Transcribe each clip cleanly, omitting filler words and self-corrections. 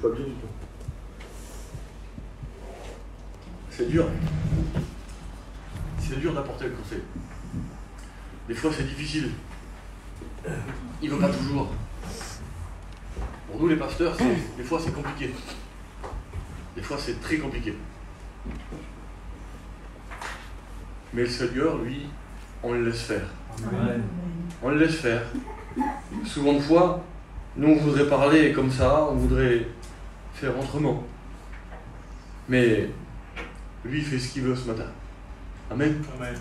pas bien du tout. C'est dur. C'est dur d'apporter le conseil. Des fois, c'est difficile. Il ne veut pas toujours. Pour nous, les pasteurs, des fois, c'est compliqué. Des fois, c'est très compliqué. Mais le Seigneur, lui, on le laisse faire. Amen. On le laisse faire. Souvent de fois, nous, on voudrait parler comme ça, on voudrait faire autrement. Mais lui, il fait ce qu'il veut ce matin. Amen. Amen.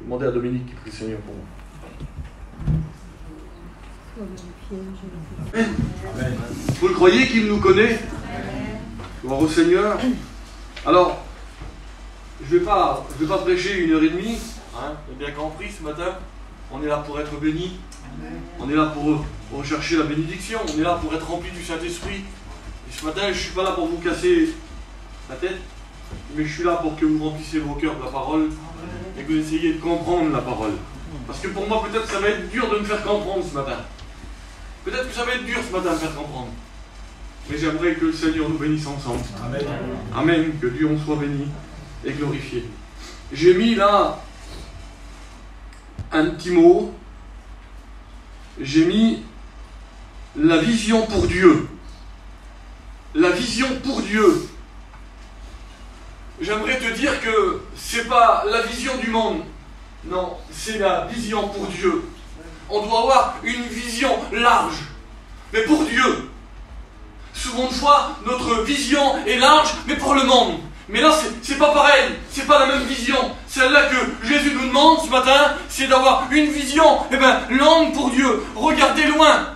Demandez à Dominique qui prie le Seigneur pour moi. Amen. Vous le croyez qu'il nous connaît? Gloire au Seigneur. Alors, je vais pas prêcher 1h30. Hein, vous avez bien compris ce matin. On est là pour être bénis. On est là pour rechercher la bénédiction. On est là pour être rempli du Saint-Esprit. Et ce matin, je ne suis pas là pour vous casser la tête, mais je suis là pour que vous remplissiez vos cœurs de la parole et que vous essayiez de comprendre la parole. Parce que pour moi, peut-être que ça va être dur de me faire comprendre ce matin. Peut-être que ça va être dur ce matin de me faire comprendre. Mais j'aimerais que le Seigneur nous bénisse ensemble. Amen. Amen. Que Dieu en soit béni et glorifié. J'ai mis là un petit mot. J'ai mis la vision pour Dieu. La vision pour Dieu. J'aimerais te dire que c'est pas la vision du monde. Non, c'est la vision pour Dieu. On doit avoir une vision large, mais pour Dieu. Souvent de fois, notre vision est large, mais pour le monde. Mais là, c'est pas pareil, c'est pas la même vision. Celle-là que Jésus nous demande ce matin, c'est d'avoir une vision, longue pour Dieu. Regardez loin.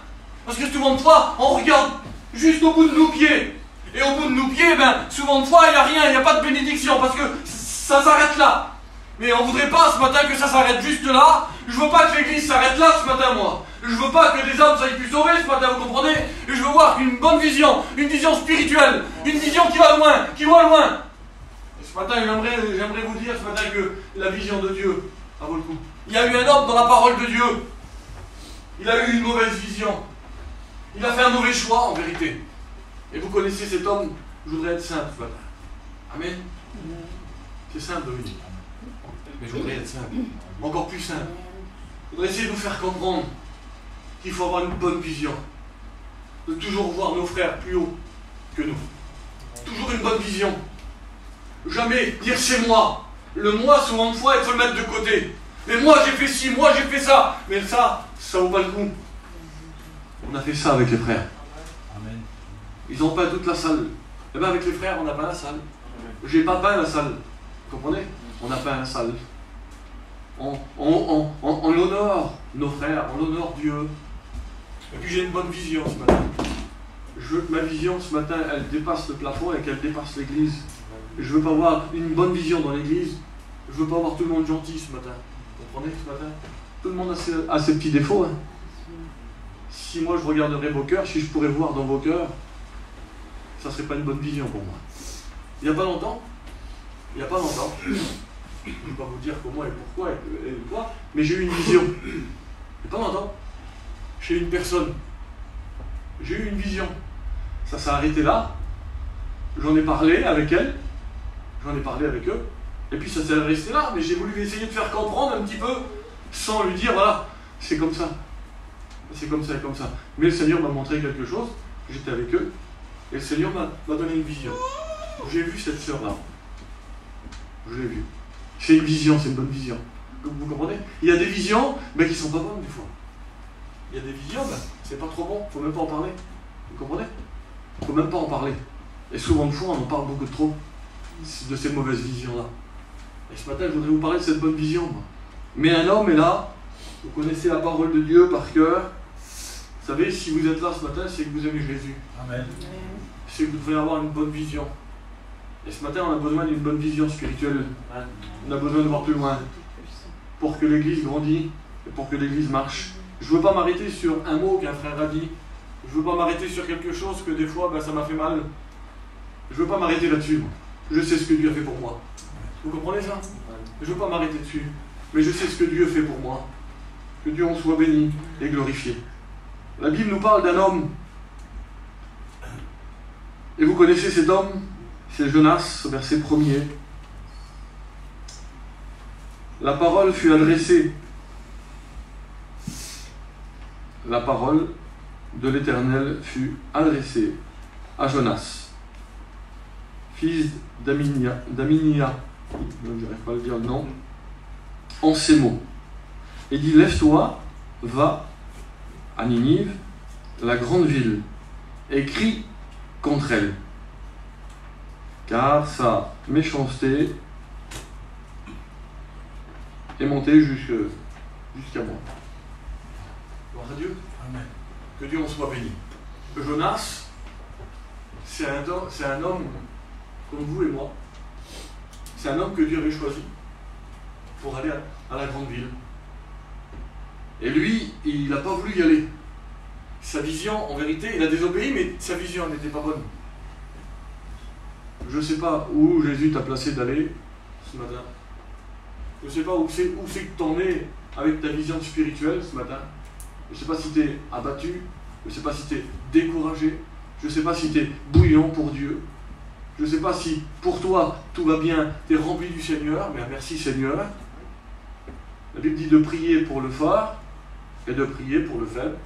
Parce que souvent de fois, on regarde juste au bout de nos pieds. Et au bout de nos pieds, souvent de fois, il n'y a rien, il n'y a pas de bénédiction, parce que ça s'arrête là. Mais on ne voudrait pas ce matin que ça s'arrête juste là. Je veux pas que l'église s'arrête là ce matin, moi. Je veux pas que des âmes soient plus sauvées ce matin, vous comprenez? Et je veux voir une bonne vision, une vision spirituelle, une vision qui va loin, qui voit loin. Et ce matin, j'aimerais vous dire ce matin que la vision de Dieu, ça vaut le coup. Il y a eu un homme dans la parole de Dieu. Il a eu une mauvaise vision. Il a fait un mauvais choix, en vérité. Et vous connaissez cet homme, je voudrais être simple ce matin. Amen. C'est simple, Dominique. Mais je voudrais être simple. Encore plus simple. Je voudrais essayer de vous faire comprendre qu'il faut avoir une bonne vision. De toujours voir nos frères plus haut que nous. Toujours une bonne vision. Jamais dire c'est moi. Le moi, souvent de fois, il faut le mettre de côté. Mais moi j'ai fait ci, moi j'ai fait ça. Mais ça vaut pas le coup. On a fait ça avec les frères. Amen. Ils ont peint toute la salle. Et bien avec les frères, on a peint la salle. J'ai pas peint la salle. Vous comprenez? On a peint la salle. On honore nos frères, on honore Dieu. Et puis j'ai une bonne vision ce matin. Je veux que ma vision ce matin, elle dépasse le plafond et qu'elle dépasse l'église. Je veux pas avoir une bonne vision dans l'église. Je veux pas avoir tout le monde gentil ce matin. Vous comprenez ce matin? Tout le monde a ses petits défauts. Hein. Si moi je regarderais vos cœurs, si je pourrais voir dans vos cœurs, ça serait pas une bonne vision pour moi. Il n'y a pas longtemps, je ne vais pas vous dire comment et pourquoi et quoi, mais j'ai eu une vision. Il n'y a pas longtemps, chez une personne. J'ai eu une vision. Ça s'est arrêté là. J'en ai parlé avec elle. J'en ai parlé avec eux. Et puis ça s'est resté là. Mais j'ai voulu essayer de faire comprendre un petit peu, sans lui dire, voilà, c'est comme ça. C'est comme ça et comme ça. Mais le Seigneur m'a montré quelque chose. J'étais avec eux. Et le Seigneur m'a donné une vision. J'ai vu cette sœur-là. Je l'ai vue. C'est une vision, c'est une bonne vision. Vous comprenez? Il y a des visions, mais qui ne sont pas bonnes des fois. Il y a des visions, c'est pas trop bon, il ne faut même pas en parler. Vous comprenez? Il ne faut même pas en parler. Et souvent de fois, on en parle beaucoup trop de ces mauvaises visions-là. Et ce matin, je voudrais vous parler de cette bonne vision. Moi. Mais un homme est là, vous connaissez la parole de Dieu par cœur. Vous savez, si vous êtes là ce matin, c'est que vous aimez Jésus. Amen. C'est que vous devez avoir une bonne vision. Et ce matin, on a besoin d'une bonne vision spirituelle. On a besoin de voir plus loin. Pour que l'Église grandisse et pour que l'Église marche. Je ne veux pas m'arrêter sur un mot qu'un frère a dit. Je ne veux pas m'arrêter sur quelque chose que des fois, ça m'a fait mal. Je ne veux pas m'arrêter là-dessus. Je sais ce que Dieu a fait pour moi. Vous comprenez ça? Je ne veux pas m'arrêter dessus. Mais je sais ce que Dieu fait pour moi. Que Dieu en soit béni et glorifié. La Bible nous parle d'un homme Et vous connaissez cet homme, c'est Jonas, au verset 1er. La parole fut adressée. La parole de l'Éternel fut adressée à Jonas, fils d'Aminia, je n'arrive pas à le dire le nom, en ces mots. Et dit, lève-toi, va à Ninive, la grande ville, et crie contre elle, car sa méchanceté est montée jusqu'à moi. Gloire à Dieu. Amen. Que Dieu en soit béni. Jonas, c'est un homme comme vous et moi. C'est un homme que Dieu avait choisi pour aller à la grande ville. Et lui, il n'a pas voulu y aller. Sa vision, en vérité, il a désobéi, mais sa vision n'était pas bonne. Je ne sais pas où Jésus t'a placé d'aller ce matin. Je ne sais pas où c'est que tu en es avec ta vision spirituelle ce matin. Je ne sais pas si tu es abattu, je ne sais pas si tu es découragé, je ne sais pas si tu es bouillant pour Dieu. Je ne sais pas si pour toi tout va bien, tu es rempli du Seigneur, mais merci Seigneur. La Bible dit de prier pour le fort et de prier pour le faible.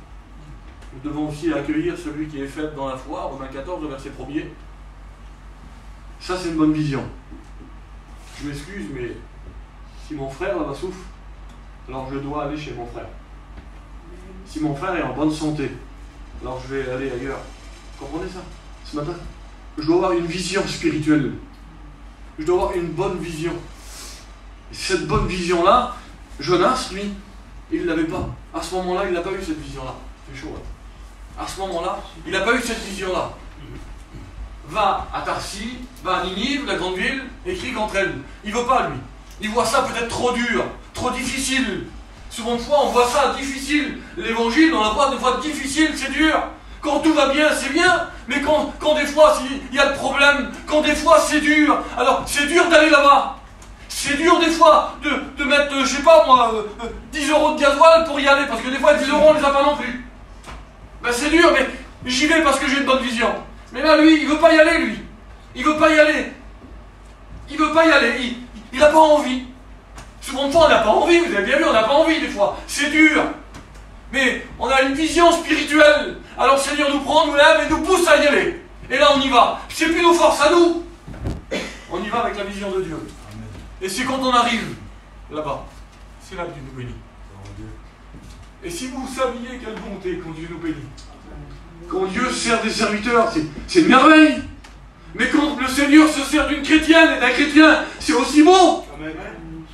Nous devons aussi accueillir celui qui est faible dans la foi, Romains 14, verset 1er. Ça, c'est une bonne vision. Je m'excuse, mais si mon frère là-bas souffre, alors je dois aller chez mon frère. Si mon frère est en bonne santé, alors je vais aller ailleurs. Vous comprenez ça, ce matin? Je dois avoir une vision spirituelle. Je dois avoir une bonne vision. Et cette bonne vision-là, Jonas, lui, il ne l'avait pas. À ce moment-là, il n'a pas eu cette vision-là. C'est chaud, hein. À ce moment-là, il n'a pas eu cette vision-là. Va à Tarsis, va à Ninive, la grande ville, et crie contre elle. Il ne veut pas, lui. Il voit ça peut-être trop dur, trop difficile. Souvent de fois, on voit ça difficile. L'évangile, on la voit des fois difficile, c'est dur. Quand tout va bien, c'est bien. Mais quand des fois, il y a le problème, quand des fois, c'est dur. Alors, c'est dur d'aller là-bas. C'est dur des fois de mettre, je sais pas moi, 10 € de gasoil pour y aller. Parce que des fois, 10 € on les a pas non plus. Ben c'est dur, mais j'y vais parce que j'ai une bonne vision. Mais là, lui, il veut pas y aller, lui. Il veut pas y aller. Il veut pas y aller. Il n'a pas envie. Souvent de fois, on n'a pas envie, vous avez bien vu, on n'a pas envie des fois. C'est dur. Mais on a une vision spirituelle. Alors le Seigneur nous prend, nous lève et nous pousse à y aller. Et là, on y va. C'est plus nos forces à nous. On y va avec la vision de Dieu. Amen. Et c'est quand on arrive là-bas, c'est là que Dieu nous bénit. Et si vous saviez quelle bonté quand Dieu nous bénit, quand Dieu sert des serviteurs, c'est une merveille. Mais quand le Seigneur se sert d'une chrétienne et d'un chrétien, c'est aussi beau. Amen.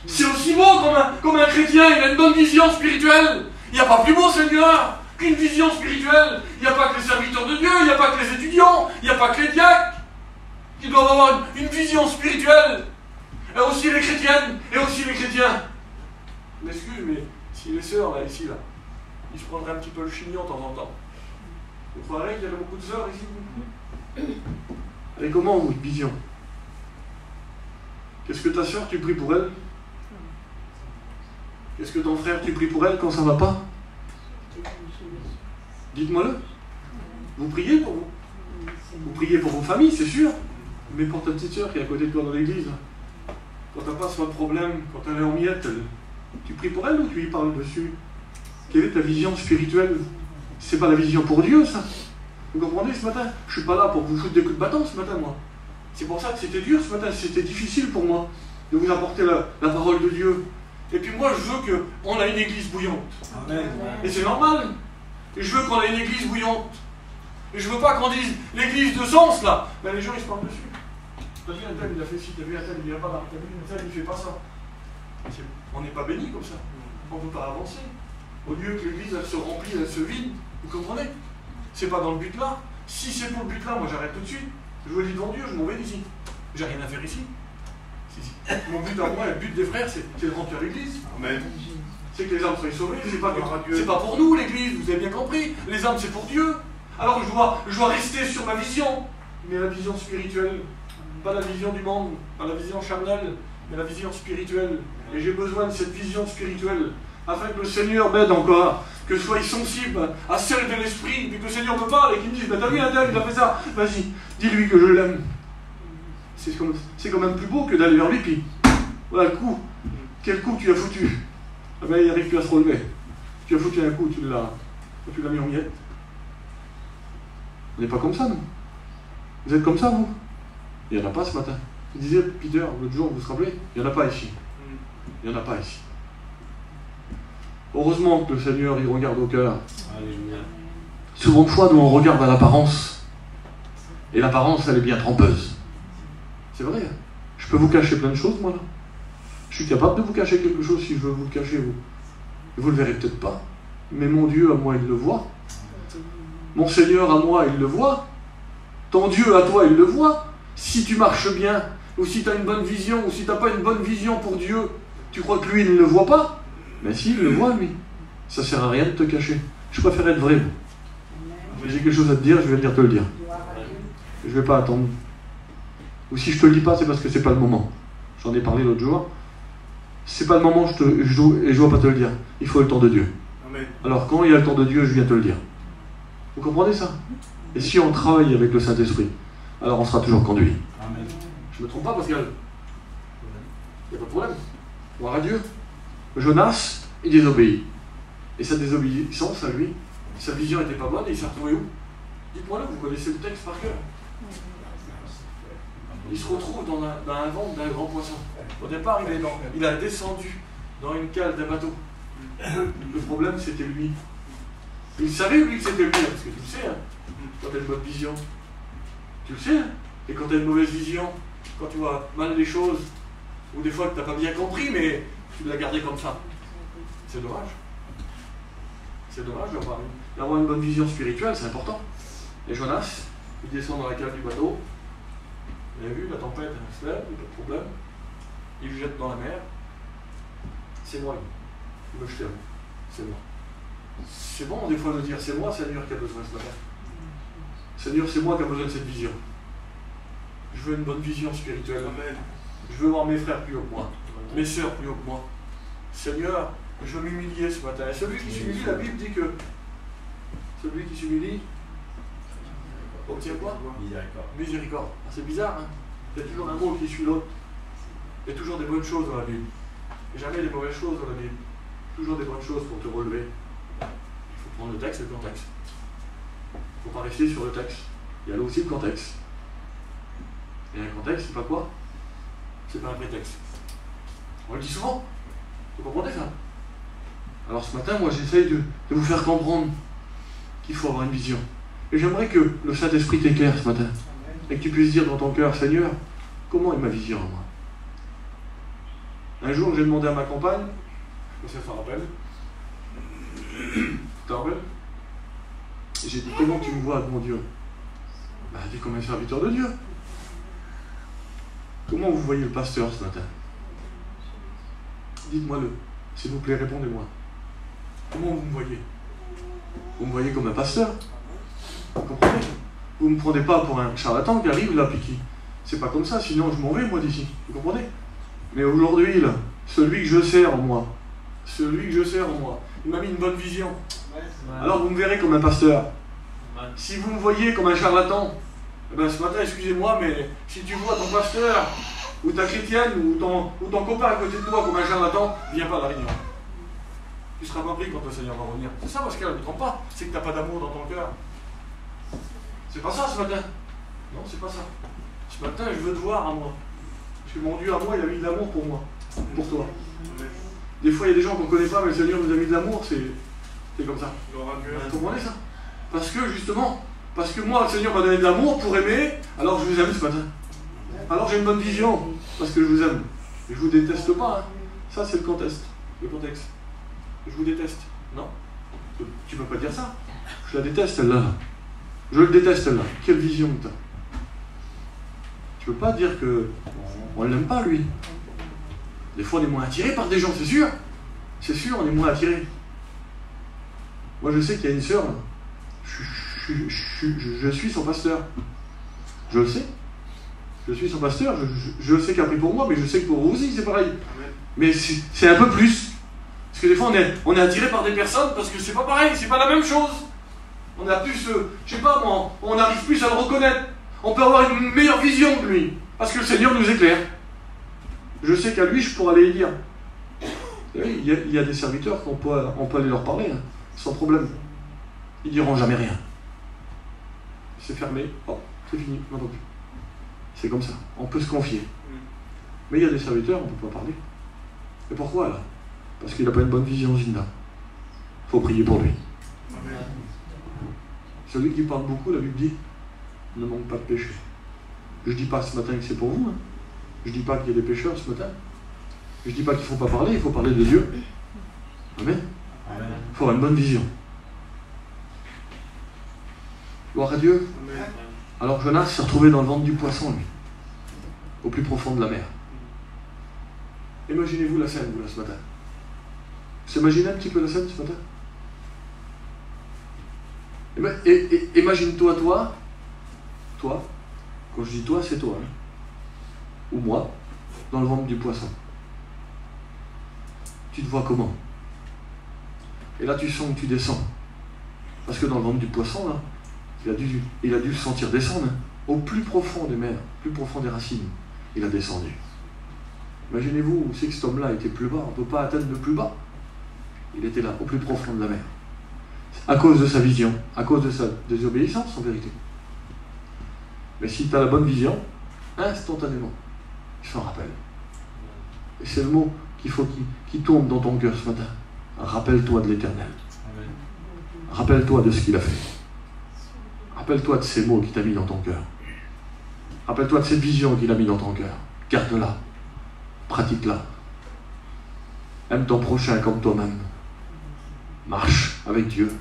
C'est aussi beau comme un chrétien, il a une bonne vision spirituelle. Il n'y a pas plus beau, Seigneur, qu'une vision spirituelle. Il n'y a pas que les serviteurs de Dieu, il n'y a pas que les étudiants, il n'y a pas que les diacres qui doivent avoir une vision spirituelle. Et aussi les chrétiennes, et aussi les chrétiens. Je m'excuse, mais si les sœurs, là, ici, là, ils se prendraient un petit peu le chignon de temps en temps. Vous croirez qu'il y a beaucoup de sœurs ici? Elle est comment, votre vision? Qu'est-ce que ta sœur, tu pries pour elle? Qu'est-ce que ton frère, tu pries pour elle quand ça ne va pas? Dites-moi-le. Vous priez pour vous. Vous priez pour vos familles, c'est sûr. Mais pour ta petite sœur qui est à côté de toi dans l'église, quand elle passe un problème, quand elle est en miettes, tu pries pour elle ou tu lui parles dessus? Quelle est ta vision spirituelle? C'est pas la vision pour Dieu, ça. Vous comprenez ce matin? Je suis pas là pour vous foutre des coups de bâton ce matin, moi. C'est pour ça que c'était dur ce matin, c'était difficile pour moi de vous apporter la parole de Dieu. Et puis moi, je veux qu'on ait une église bouillante. Amen. Et c'est normal. Et je veux qu'on ait une église bouillante. Et je veux pas qu'on dise l'église de Sens, là. Ben, les gens, ils se parlent dessus. T'as vu un tel, il a fait ci, t'as vu un tel, il vient pas là. T'as vu un tel, il fait pas ça. On n'est pas béni comme ça. On ne peut pas avancer. Au lieu que l'église, elle se remplit, elle se vide. Vous comprenez? C'est pas dans le but là. Si c'est pour le but là, moi j'arrête tout de suite. Je vous le dis devant Dieu, je m'en vais d'ici. J'ai rien à faire ici. Mon but à moi, le but des frères, c'est de remplir l'église. Amen. C'est que les âmes soient sauvées. C'est pas pour nous l'église, vous avez bien compris. Les âmes, c'est pour Dieu. Alors je dois rester sur ma vision. Mais la vision spirituelle. Pas la vision du monde, pas la vision charnelle, mais la vision spirituelle. Et j'ai besoin de cette vision spirituelle. Afin que le Seigneur m'aide encore, que je sois sensible à celle de l'esprit, puis que le Seigneur me parle et qu'il me dise, ben t'as vu un tel, il a fait ça, vas-y, dis-lui que je l'aime. C'est quand même plus beau que d'aller vers lui, puis voilà le coup. Quel coup tu as foutu? Ah ben, il n'arrive plus à se relever. Tu as foutu un coup, tu l'as mis en miettes. On n'est pas comme ça, nous. Vous êtes comme ça, vous? Il n'y en a pas ce matin. Il disait Peter l'autre jour, vous vous rappelez? Il n'y en a pas ici. Il n'y en a pas ici. Heureusement que le Seigneur, il regarde au cœur. Alléluia. Souvent de fois, nous, on regarde à l'apparence. Et l'apparence, elle est bien trompeuse. C'est vrai. Je peux vous cacher plein de choses, moi, là. Je suis capable de vous cacher quelque chose si je veux vous le cacher, vous. Vous le verrez peut-être pas. Mais mon Dieu, à moi, il le voit. Mon Seigneur, à moi, il le voit. Ton Dieu, à toi, il le voit. Si tu marches bien, ou si tu as une bonne vision, ou si tu n'as pas une bonne vision pour Dieu, tu crois que lui, il ne le voit pas? Mais si, il le voit, lui. Ça ne sert à rien de te cacher. Je préfère être vrai. J'ai quelque chose à te dire, je vais venir te le dire. Je ne vais pas attendre. Ou si je te le dis pas, c'est parce que c'est pas le moment. J'en ai parlé l'autre jour. C'est pas le moment, je dois pas te le dire. Il faut le temps de Dieu. Amen. Alors quand il y a le temps de Dieu, je viens te le dire. Vous comprenez ça? Et si on travaille avec le Saint-Esprit, alors on sera toujours conduit. Amen. Je me trompe pas, Pascal? Il n'y a pas de problème. Gloire à Dieu. Jonas, il désobéit. Et sa désobéissance à lui, sa vision n'était pas bonne et il s'est retrouvé où? Dites-moi là, vous connaissez le texte par cœur. Il se retrouve dans un ventre d'un grand poisson. Au départ, il a descendu dans une cale d'un bateau. Le problème, c'était lui. Il savait, lui, que c'était lui, parce que tu le sais, hein, quand tu as une bonne vision. Tu le sais, hein, et quand tu as une mauvaise vision, quand tu vois mal les choses, ou des fois que tu n'as pas bien compris, mais tu l'as gardé comme ça. C'est dommage. C'est dommage d'avoir une bonne vision spirituelle, c'est important. Et Jonas, il descend dans la cale du bateau. Vous avez vu, la tempête, elle se lève, il n'y a pas de problème. Il le jette dans la mer. C'est moi, il me jette. C'est moi. C'est bon des fois de dire, c'est moi, Seigneur, qui a besoin ce matin. Seigneur, c'est moi qui a besoin de cette vision. Je veux une bonne vision spirituelle. Amen. Je veux voir mes frères plus haut que moi, mes sœurs plus haut que moi. Seigneur, je veux m'humilier ce matin. Et celui qui s'humilie, la Bible dit que celui qui s'humilie obtient quoi? Miséricorde. Miséricorde. Ah, c'est bizarre, hein? Il y a toujours un mot qui suit l'autre. Il y a toujours des bonnes choses dans la Bible. Et jamais des mauvaises choses dans la Bible. Toujours des bonnes choses pour te relever. Il faut prendre le texte et le contexte. Il ne faut pas rester sur le texte. Il y a là aussi le contexte. Et un contexte, c'est pas quoi? C'est pas un prétexte. On le dit souvent. Vous comprenez ça? Alors ce matin, moi j'essaye de vous faire comprendre qu'il faut avoir une vision. Et j'aimerais que le Saint-Esprit t'éclaire ce matin. Et que tu puisses dire dans ton cœur, Seigneur, comment est ma vision à moi? Un jour, j'ai demandé à ma compagne, je sais, ça te rappelle? Tu te rappelles? J'ai dit, comment tu me vois, mon Dieu? Ben, tu es comme un serviteur de Dieu. Comment vous voyez le pasteur ce matin? Dites-moi-le. S'il vous plaît, répondez-moi. Comment vous me voyez? Vous me voyez comme un pasteur? Vous comprenez? Vous ne me prenez pas pour un charlatan qui arrive là, puis qui... C'est pas comme ça, sinon je m'en vais, moi, d'ici. Vous comprenez? Mais aujourd'hui, là, celui que je sers en moi, il m'a mis une bonne vision. Alors vous me verrez comme un pasteur. Si vous me voyez comme un charlatan, eh ben, ce matin, excusez-moi, mais si tu vois ton pasteur, ou ta chrétienne, ou ton copain à côté de toi comme un charlatan, viens pas à la réunion. Tu ne seras pas pris quand le Seigneur va revenir. C'est ça, parce qu'elle ne me trompe pas, c'est que tu n'as pas d'amour dans ton cœur. C'est pas ça ce matin. Non, c'est pas ça. Ce matin, je veux te voir à moi. Parce que mon Dieu, à moi, il a mis de l'amour pour moi, pour toi. Des fois, il y a des gens qu'on ne connaît pas, mais le Seigneur nous a mis de l'amour, c'est comme ça. Vous comprenez ça? Parce que, justement, parce que moi, le Seigneur m'a donné de l'amour pour aimer, alors je vous aime ce matin. Alors j'ai une bonne vision, parce que je vous aime. Et je vous déteste pas. Hein. Ça, c'est le contexte. Le contexte. Je vous déteste. Non? Tu peux pas dire ça. Je la déteste, celle-là. Je le déteste, celle-là. Quelle vision que t'as? Tu peux pas dire que on l'aime pas, lui. Des fois, on est moins attiré par des gens, c'est sûr. C'est sûr, on est moins attiré. Moi, je sais qu'il y a une sœur, je suis son pasteur. Je le sais. Je suis son pasteur. Je sais qu'elle a pris pour moi, mais je sais que pour vous aussi, c'est pareil. Mais c'est un peu plus. Parce que des fois, on est attiré par des personnes parce que c'est pas pareil, c'est pas la même chose. On a plus, je sais pas moi, on arrive plus à le reconnaître. On peut avoir une meilleure vision que lui. Parce que le Seigneur nous éclaire. Je sais qu'à lui, je pourrais aller dire. Oui, il y a des serviteurs qu'on peut aller leur parler, hein, sans problème. Ils diront jamais rien. C'est fermé, hop, c'est fini, on n'entend plus. C'est comme ça, on peut se confier. Mais il y a des serviteurs, on ne peut pas parler. Et pourquoi là? Parce qu'il n'a pas une bonne vision, Zinda. Il faut prier pour lui. Amen. Celui qui parle beaucoup, la Bible dit, ne manque pas de péché. Je ne dis pas ce matin que c'est pour vous. Hein. Je ne dis pas qu'il y a des pécheurs ce matin. Je ne dis pas qu'il ne faut pas parler, il faut parler de Dieu. Amen. Il faut avoir une bonne vision. Gloire à Dieu. Amen. Alors Jonas s'est retrouvé dans le ventre du poisson, lui, au plus profond de la mer. Imaginez-vous la scène, vous, là, ce matin. Vous imaginez un petit peu la scène ce matin? Imagine-toi, toi, quand je dis toi, c'est toi, hein, ou moi, dans le ventre du poisson. Tu te vois comment? Et là, tu sens que tu descends. Parce que dans le ventre du poisson, là, il a dû se sentir descendre, hein, au plus profond des mers, plus profond des racines. Il a descendu. Imaginez-vous où c'est que cet homme-là était plus bas. On ne peut pas atteindre le plus bas. Il était là, au plus profond de la mer. À cause de sa vision, à cause de sa désobéissance, en vérité. Mais si tu as la bonne vision, instantanément, il s'en rappelle. Et c'est le mot qu'il faut qui tourne dans ton cœur ce matin. Rappelle-toi de l'Éternel. Rappelle-toi de ce qu'il a fait. Rappelle-toi de ces mots qu'il t'a mis dans ton cœur. Rappelle-toi de cette vision qu'il a mis dans ton cœur. Garde-la. Pratique-la. Aime ton prochain comme toi-même. Marche avec Dieu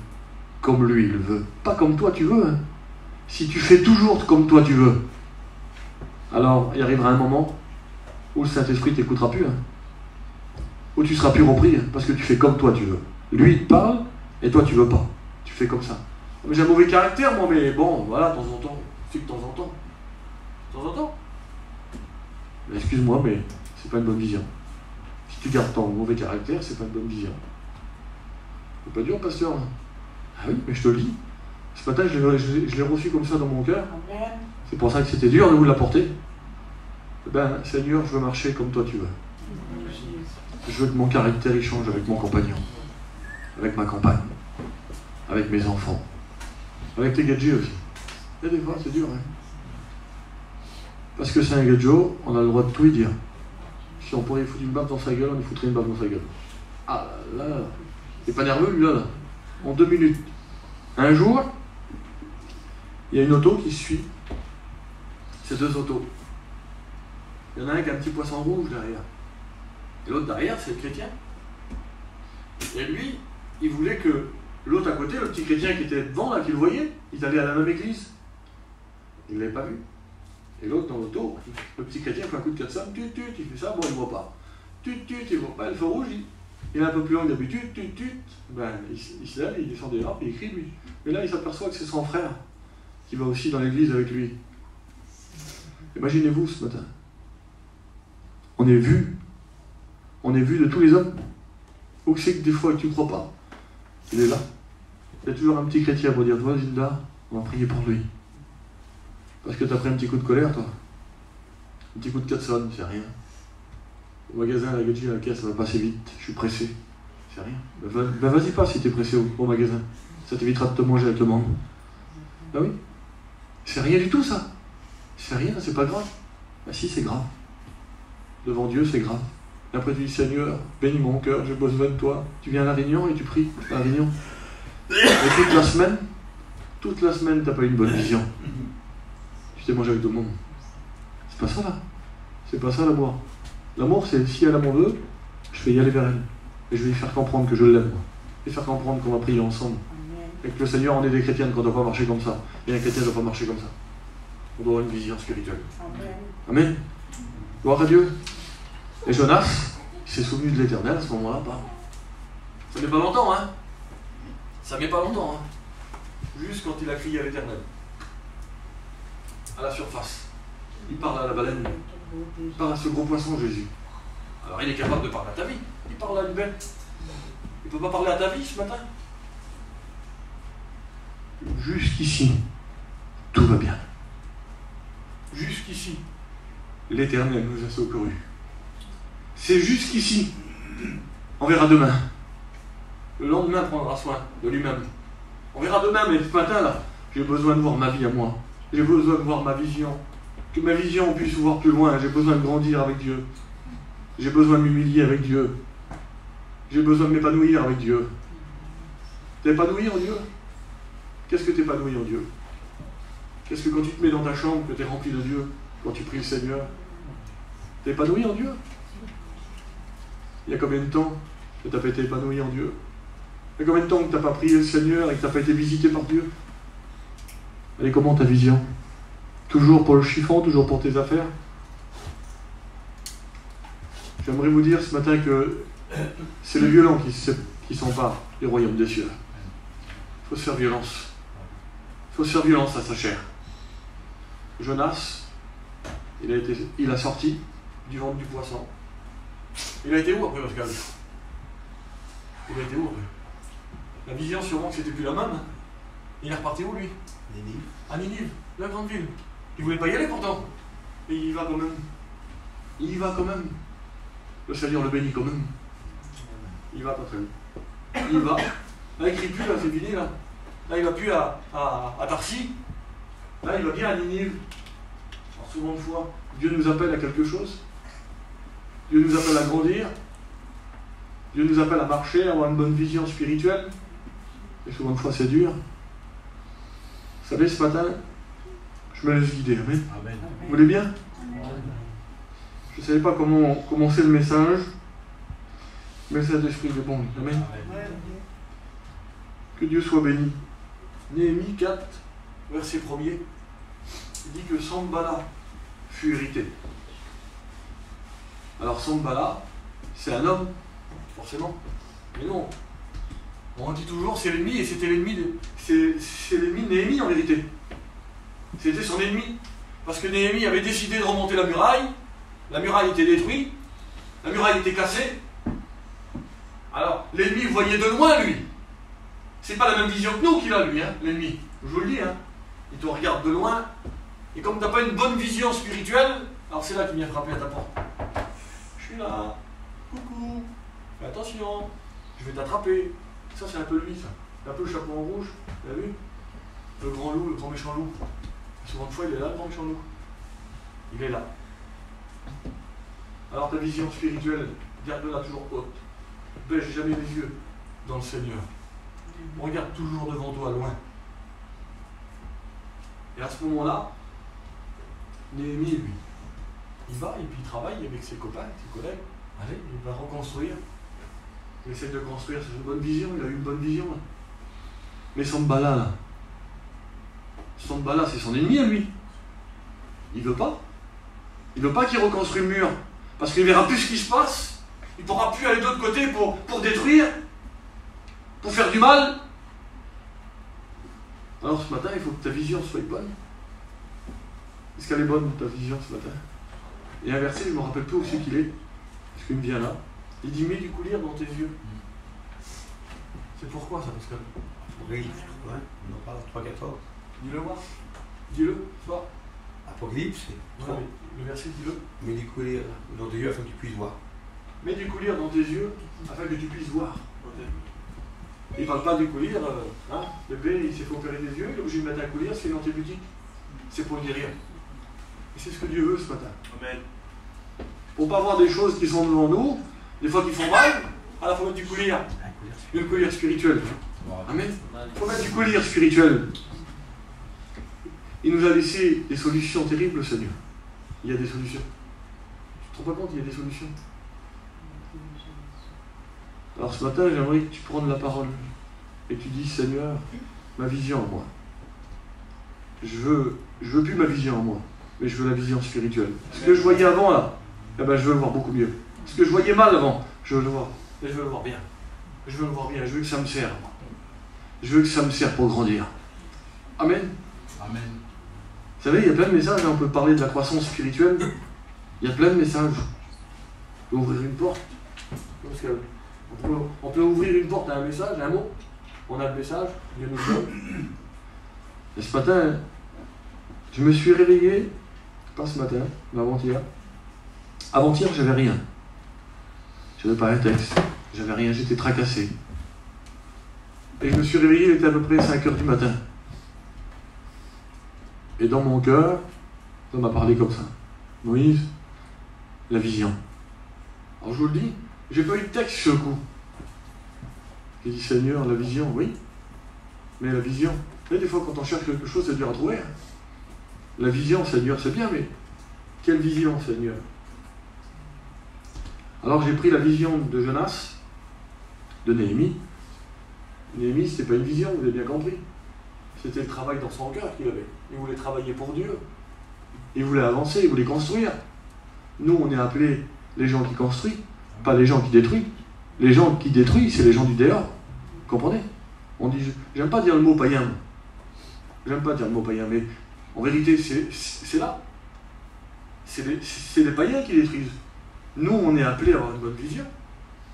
comme lui il veut. Pas comme toi tu veux. Hein. Si tu fais toujours comme toi tu veux, alors il arrivera un moment où le Saint-Esprit ne t'écoutera plus. Hein. Où tu seras plus repris hein, parce que tu fais comme toi tu veux. Lui il te parle et toi tu veux pas. Tu fais comme ça. Mais j'ai un mauvais caractère moi, mais bon, voilà, de temps en temps. C'est que de temps en temps. De temps en temps. Mais excuse-moi, mais c'est pas une bonne vision. Si tu gardes ton mauvais caractère, c'est pas une bonne vision. C'est pas dur, pasteur. Là. Ah oui, mais je te le dis. Ce matin, je l'ai reçu comme ça dans mon cœur. C'est pour ça que c'était dur de vous l'apporter. Eh ben, Seigneur, je veux marcher comme toi tu veux. Je veux que mon caractère il change avec mon compagnon, avec ma compagne, avec mes enfants, avec les gadgets aussi. Et des fois, c'est dur. Hein. Parce que c'est un gadget, on a le droit de tout y dire. Si on pourrait lui foutre une baffe dans sa gueule, on lui foutrait une baffe dans sa gueule. Ah là là, il n'est pas nerveux lui là. En 2 minutes. Un jour, il y a une auto qui suit. C'est 2 autos. Il y en a un qui a un petit poisson rouge derrière. Et l'autre derrière, c'est le chrétien. Et lui, il voulait que l'autre à côté, le petit chrétien qui était devant, là, qu'il voyait, il allait à la même église. Il ne l'avait pas vu. Et l'autre dans l'auto, le petit chrétien fait un coup de 400, il fait ça, bon, il ne voit pas. Il voit pas, le feu rouge, il est un peu plus loin, il dit ben, il se lève, il descend des rampes, il crie lui. Mais là, il s'aperçoit que c'est son frère qui va aussi dans l'église avec lui. Imaginez-vous ce matin. On est vu de tous les hommes. Où c'est que des fois tu ne crois pas, il est là. Il y a toujours un petit chrétien pour dire, toi Zinda, on va prier pour lui. Parce que tu as pris un petit coup de colère, toi. Un petit coup de 400, c'est rien. Au magasin, la gadget, la caisse, ça va passer vite, je suis pressé. C'est rien. Ben vas-y pas si tu es pressé au magasin. Ça t'évitera de te manger avec le monde. Ben oui. C'est rien du tout ça. C'est rien, c'est pas grave. Ben si, c'est grave. Devant Dieu, c'est grave. Et après tu dis, Seigneur, bénis mon cœur, j'ai besoin de toi. Tu viens à la réunion et tu pries à la réunion. Et toute la semaine, t'as pas eu une bonne vision. Tu t'es mangé avec tout le monde. C'est pas ça là. C'est pas ça l'amour. L'amour, c'est si elle a mon vœu, je vais y aller vers elle. Et je vais lui faire comprendre que je l'aime. Et faire comprendre qu'on va prier ensemble. Et que le Seigneur, on est des chrétiens, qu'on ne doit pas marcher comme ça. Et un chrétien ne doit pas marcher comme ça. On doit avoir une vision spirituelle. Amen. Gloire à Dieu. Et Jonas, il s'est souvenu de l'Éternel à ce moment-là, pas. Ça met pas longtemps, hein. Ça met pas longtemps, hein. Juste quand il a crié à l'Éternel. À la surface. Il parle à la baleine. Il parle à ce gros poisson, Jésus. Alors il est capable de parler à ta vie. Il parle à une bête. Il ne peut pas parler à ta vie ce matin. Jusqu'ici, tout va bien. jusqu'ici, l'Éternel nous a secourus. C'est jusqu'ici. On verra demain. Le lendemain prendra soin de lui-même. On verra demain, mais ce matin, là, j'ai besoin de voir ma vie à moi. J'ai besoin de voir ma vision. Que ma vision puisse voir plus loin. J'ai besoin de grandir avec Dieu. J'ai besoin de m'humilier avec Dieu. J'ai besoin de m'épanouir avec Dieu. T'épanouir en Dieu? Qu'est-ce que t'épanouir en Dieu? Qu'est-ce que quand tu te mets dans ta chambre, que tu es rempli de Dieu, quand tu pries le Seigneur? T'épanouir en Dieu? Il y a combien de temps que tu n'as pas été épanoui en Dieu? Il y a combien de temps que tu n'as pas prié le Seigneur et que tu n'as pas été visité par Dieu? Elle est comment ta vision? Toujours pour le chiffon, toujours pour tes affaires? J'aimerais vous dire ce matin que c'est le violent qui s'empare du royaume des cieux. Il faut se faire violence. Il faut se faire violence à sa chair. Jonas, il a sorti du ventre du poisson. Il a été où après, Pascal? Il a été où après? La vision, sûrement que c'était plus la même. Il est reparti où, lui? Ninive. À Ninive, la grande ville. Il ne voulait pas y aller pourtant. Et il y va quand même. Il y va quand même. Le Seigneur le bénit quand même. Il va contre lui. Il va. Là, il crie plus, là, c'est fini, là. Là, il va plus à Tarsis. Là, il va bien à Ninive. Alors, souvent de fois, Dieu nous appelle à quelque chose. Dieu nous appelle à grandir. Dieu nous appelle à marcher, à avoir une bonne vision spirituelle. Et souvent de fois, c'est dur. Vous savez, ce matin, je me laisse guider. Amen. Amen. Vous voulez bien? Je ne savais pas comment commencer le message. Mais le Saint-Esprit est bon. Amen. Que Dieu soit béni. Néhémie 4, verset 1er, il dit que Sanballat fut irrité. Alors Sanballat, c'est un homme, forcément. Mais non. On dit toujours c'est l'ennemi, et c'était l'ennemi c'est l'ennemi de Néhémie en vérité. C'était son ennemi. Parce que Néhémie avait décidé de remonter la muraille était détruite, la muraille était cassée. Alors, l'ennemi voyait de loin, lui. C'est pas la même vision que nous qu'il a, lui, hein, l'ennemi. Je vous le dis, hein. Il te regarde de loin, et comme tu n'as pas une bonne vision spirituelle, alors c'est là qu'il vient frapper à ta porte. Je suis là, coucou, fais attention, je vais t'attraper. Ça, c'est un peu lui, ça. C'est un peu le chapeau en rouge, vous avez vu? Le grand loup, le grand méchant loup. Souvent de fois, il est là, le grand méchant loup. Il est là. Alors ta vision spirituelle, garde-la toujours haute. Baisse jamais les yeux dans le Seigneur. Regarde toujours devant toi, loin. Et à ce moment-là, Néhémie, lui, il va et puis il travaille avec ses copains, avec ses collègues. Allez, il va reconstruire. Il essaie de construire, c'est une bonne vision, il a eu une bonne vision. Mais Sanballat, là, Sanballat, c'est son ennemi à lui. Il veut pas. Il veut pas qu'il reconstruise le mur. Parce qu'il verra plus ce qui se passe. Il ne pourra plus aller de l'autre côté pour détruire, pour faire du mal. Alors ce matin, il faut que ta vision soit bonne. Est-ce qu'elle est bonne, ta vision, ce matin? Et un verset, je ne me rappelle plus où c'est qu'il est, parce qu'il me vient là. Il dit, mets du coulir dans tes yeux. C'est pourquoi ça, Pascal? Apocalypse, ouais, on en parle 3-14. Dis-le moi. Dis-le, toi. Apocalypse, c'est Ouais, le verset, dis-le. mets du coulir dans tes yeux afin que tu puisses voir. Mets du coulir dans tes yeux afin que tu puisses voir. Il ne parle pas du coulir, hein. Le bébé il s'est fait opérer des yeux, il est obligé de mettre un coulir, c'est une antibiotique. C'est pour guérir. Et c'est ce que Dieu veut ce matin. Amen. Pour ne pas voir des choses qui sont devant nous, des fois qui font mal, à la fois mettre du coulir. Un coulir, Le coulir spirituel. c'est Amen. Il faut mettre du coulir spirituel. Il nous a laissé des solutions terribles, le Seigneur. Il y a des solutions. Tu te rends pas compte, il y a des solutions. Alors ce matin, j'aimerais que tu prennes la parole et tu dis, Seigneur, ma vision en moi. Je veux plus ma vision en moi, mais je veux la vision spirituelle. Ce que je voyais avant là, eh ben, je veux le voir beaucoup mieux. Ce que je voyais mal avant, je veux le voir. Et je veux le voir bien. Je veux le voir bien, je veux que ça me serve. Je veux que ça me serve pour grandir. Amen. Amen. Vous savez, il y a plein de messages, hein, on peut parler de la croissance spirituelle. Il y a plein de messages. On peut ouvrir une porte. Parce que on peut ouvrir une porte à un message, à un mot. On a le message, Dieu nous le donne. Et ce matin, je me suis réveillé pas ce matin, mais avant-hier. Avant-hier, j'avais rien. J'avais pas un texte, j'avais rien, j'étais tracassé. Et je me suis réveillé, il était à peu près 5 h du matin. Et dans mon cœur, ça m'a parlé comme ça. Moïse, la vision. Alors je vous le dis, j'ai pas eu de texte sur le coup. J'ai dit Seigneur, la vision, oui. Mais la vision, vous savez, des fois quand on cherche quelque chose, c'est dur à trouver. La vision, Seigneur, c'est bien, mais quelle vision, Seigneur? Alors j'ai pris la vision de Jonas, de Néhémie. Néhémie, c'était pas une vision, vous avez bien compris. C'était le travail dans son cœur qu'il avait. Il voulait travailler pour Dieu. Il voulait avancer, il voulait construire. Nous, on est appelés les gens qui construisent, pas les gens qui détruisent. Les gens qui détruisent, c'est les gens du dehors. Vous comprenez? On dit, j'aime pas dire le mot païen. J'aime pas dire le mot païen, mais en vérité, c'est là. C'est les païens qui détruisent. Nous, on est appelés à avoir une bonne vision,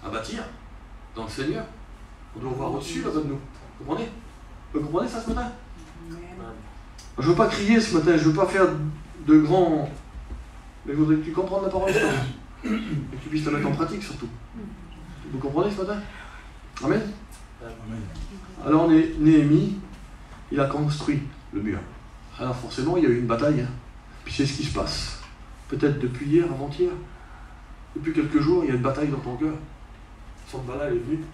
à bâtir dans le Seigneur. On doit voir au-dessus là-bas de nous. Vous comprenez? Vous comprenez ça ce matin? Je ne veux pas crier ce matin, je ne veux pas faire de grands... Mais je voudrais que tu comprennes la parole et que tu puisses la mettre en pratique surtout. Vous comprenez ce matin? Amen. Alors Néhémie, il a construit le mur. Alors forcément, il y a eu une bataille. Puis c'est ce qui se passe. Peut-être depuis hier, avant-hier, depuis quelques jours, il y a une bataille dans ton cœur. Sanballat est venu.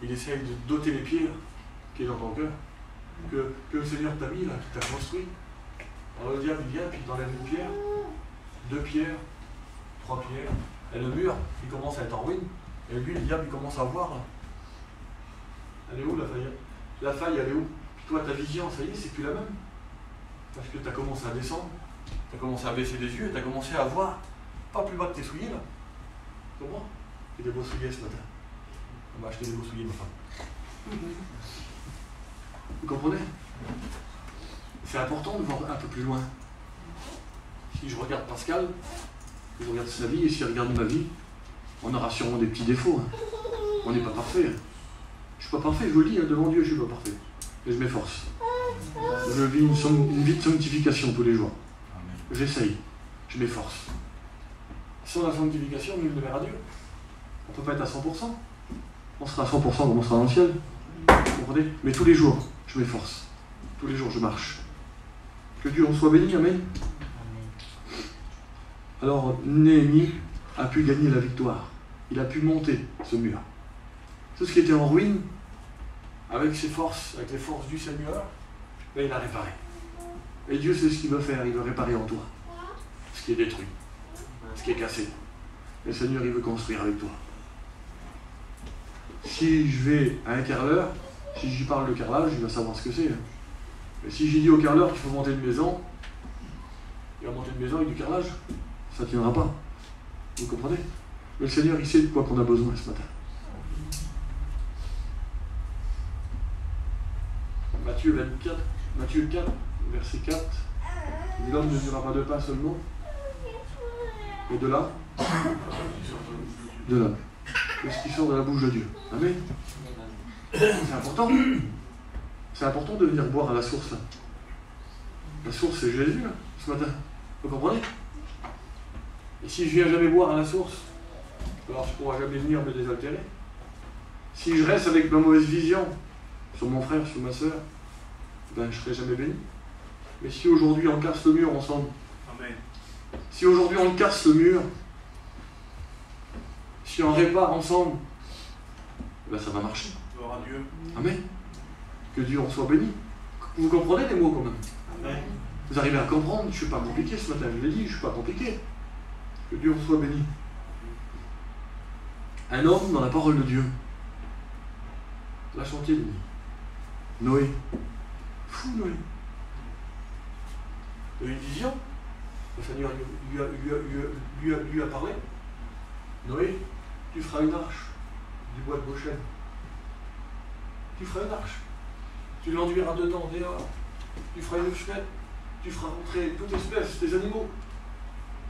Il essaye de doter les pierres qui est dans ton cœur, que le Seigneur t'a mis là, qui t'a construit. Alors le diable il vient, puis il t'enlève une pierre, 2 pierres, 3 pierres, et le mur, il commence à être en ruine. Et lui, le diable, il commence à voir là. Elle est où la faille? La faille, elle est où? Puis toi, ta vision, ça y est, c'est plus la même. Parce que tu as commencé à descendre, tu as commencé à baisser les yeux, tu as commencé à voir, pas plus bas que tes souliers là. Comment? J'ai des beaux souliers ce matin. On m'a acheté des beaux souliers, ma femme. Vous comprenez? C'est important de voir un peu plus loin. Si je regarde Pascal, je regarde sa vie, et si je regarde ma vie, on aura sûrement des petits défauts. On n'est pas parfait. Je ne suis pas parfait, je vous le dis, devant Dieu, je ne suis pas parfait. Mais je m'efforce. Je vis une vie de sanctification tous les jours. J'essaye. Je m'efforce. Sans la sanctification, nul ne verra Dieu. On ne peut pas être à 100%. On sera à 100% quand on sera dans le ciel. Vous comprenez? Mais tous les jours, je m'efforce. Tous les jours, je marche. Que Dieu en soit béni, amen. Alors, Néhémie a pu gagner la victoire. Il a pu monter ce mur. Tout ce qui était en ruine, avec ses forces, avec les forces du Seigneur, ben, il a réparé. Et Dieu sait ce qu'il veut faire, il veut réparer en toi. Ce qui est détruit, ce qui est cassé. Et le Seigneur, il veut construire avec toi. Si je vais à un carreleur, si j'y parle de carrelage, il va savoir ce que c'est. Mais si j'ai dit au carreleur qu'il faut monter une maison, il va monter une maison avec du carrelage, ça ne tiendra pas. Vous comprenez? Mais le Seigneur, il sait de quoi qu'on a besoin ce matin. Matthieu 4, verset 4. L'homme ne vivra pas de pain seulement, mais de là, de ce qui sort de la bouche de Dieu. Amen. C'est important. C'est important de venir boire à la source là. La source, c'est Jésus là, ce matin. Vous comprenez? Et si je viens jamais boire à la source, alors je ne pourrai jamais venir me désaltérer. Si je reste avec ma mauvaise vision sur mon frère, sur ma soeur, ben je ne serai jamais béni. Mais si aujourd'hui on casse le mur ensemble, amen. Si aujourd'hui on casse le mur, si on répare ensemble, ben ça va marcher. Gloire à Dieu. Amen. Que Dieu en soit béni. Vous comprenez les mots quand même? Amen. Vous arrivez à comprendre? Je ne suis pas compliqué ce matin, je l'ai dit, je ne suis pas compliqué. Que Dieu en soit béni. Un homme dans la parole de Dieu. La chantier de nuit. Noé. Fou Noé. Il a eu une vision. Le Seigneur lui a parlé. Noé, tu feras une arche du bois de Goshen. Tu feras une arche. Tu l'enduiras dedans, dehors. Tu feras une fenêtre. Tu feras rentrer toute espèce, tes animaux.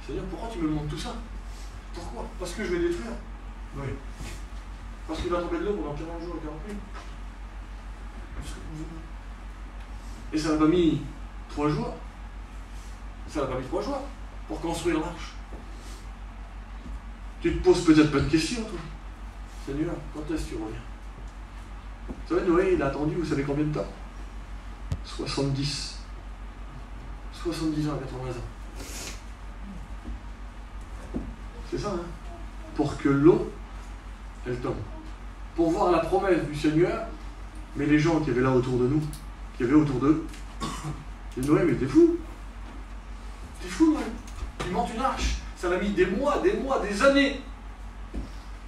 Seigneur, pourquoi tu me demandes tout ça? Pourquoi? Parce que je vais détruire. Oui. Parce qu'il va tomber de l'eau pendant 40 jours et 40 nuits. Et ça n'a pas mis 3 jours. Ça n'a pas mis 3 jours pour construire l'arche. Tu te poses peut-être pas de questions, toi. Seigneur, quand est-ce que tu reviens? Vous savez, Noé, il a attendu, vous savez combien de temps? 70. 70 ans à 80 ans. C'est ça, hein? Pour que l'eau, elle tombe. Pour voir la promesse du Seigneur, mais les gens qui avaient là autour de nous, qui avaient autour d'eux, ils disaient, Noé, mais t'es fou. T'es fou, Noé. Tu montes une arche. Ça l'a mis des mois, des années.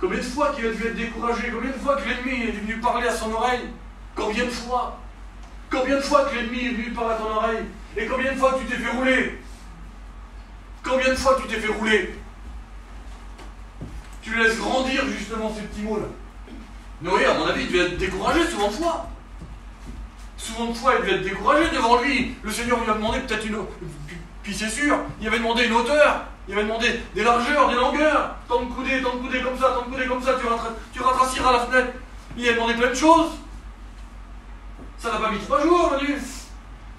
Combien de fois qu'il a dû être découragé? Combien de fois que l'ennemi est venu parler à son oreille? Combien de fois? Combien de fois que l'ennemi est venu parler à ton oreille? Et combien de fois que tu t'es fait rouler? Combien de fois que tu t'es fait rouler? Tu laisses grandir justement ces petits mots-là. Noé, à mon avis, il devait être découragé souvent de fois. Souvent de fois, il devait être découragé devant lui. Le Seigneur lui a demandé peut-être une... Puis c'est sûr, il avait demandé une hauteur. Il avait demandé des largeurs, des longueurs. Tant de coudées comme ça, tant de coudées comme ça, tu ratraciras la fenêtre. Il a demandé plein de choses. Ça n'a pas mis 3 jours, Manu.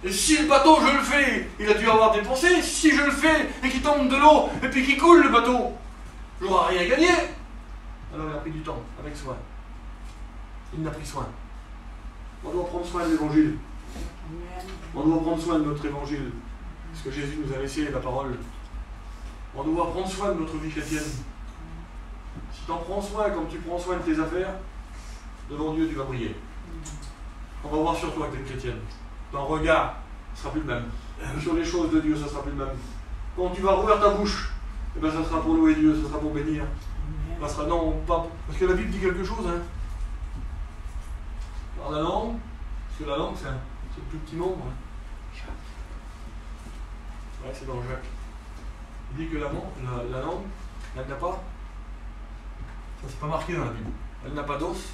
Et si le bateau, je le fais, il a dû avoir des pensées. Si je le fais et qu'il tombe de l'eau et puis qu'il coule le bateau, j'aurai rien gagné. Alors il a pris du temps, avec soin. Il en a pris soin. On doit prendre soin de l'évangile. On doit prendre soin de notre évangile. Parce que Jésus nous a laissé la parole. On doit prendre soin de notre vie chrétienne. Si tu en prends soin comme tu prends soin de tes affaires, devant Dieu tu vas briller. On va voir sur toi que tu es chrétienne. Ton regard ne sera plus le même. Sur les choses de Dieu, ça ne sera plus le même. Quand tu vas rouvrir ta bouche, eh ben, ça sera pour louer Dieu, ça sera pour bénir. Ça sera non, pas. Parce que la Bible dit quelque chose. Hein. Alors la langue, parce que la langue, c'est le plus petit membre. Hein. Ouais, c'est dans Jacques. Il dit que la langue, elle n'a pas. Ça, c'est pas marqué dans la Bible. Elle n'a pas d'os,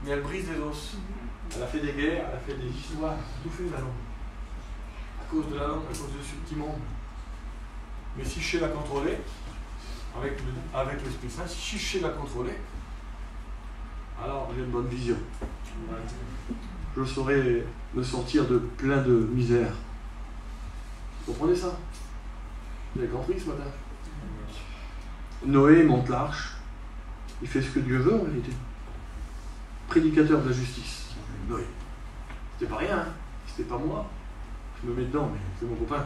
mais elle brise les os. Elle a fait des guerres, elle a fait des histoires, tout fait la langue. À cause de la langue, à cause de ce petit membre. Mais si je sais la contrôler, avec l'Esprit Saint, si je sais la contrôler, alors j'ai une bonne vision. Je saurai me sortir de plein de misère. Vous comprenez ça? Vous avez compris ce matin? Noé monte l'arche. Il fait ce que Dieu veut en réalité. Prédicateur de la justice. Noé. C'était pas rien, hein. C'était pas moi. Je me mets dedans, mais c'est mon copain.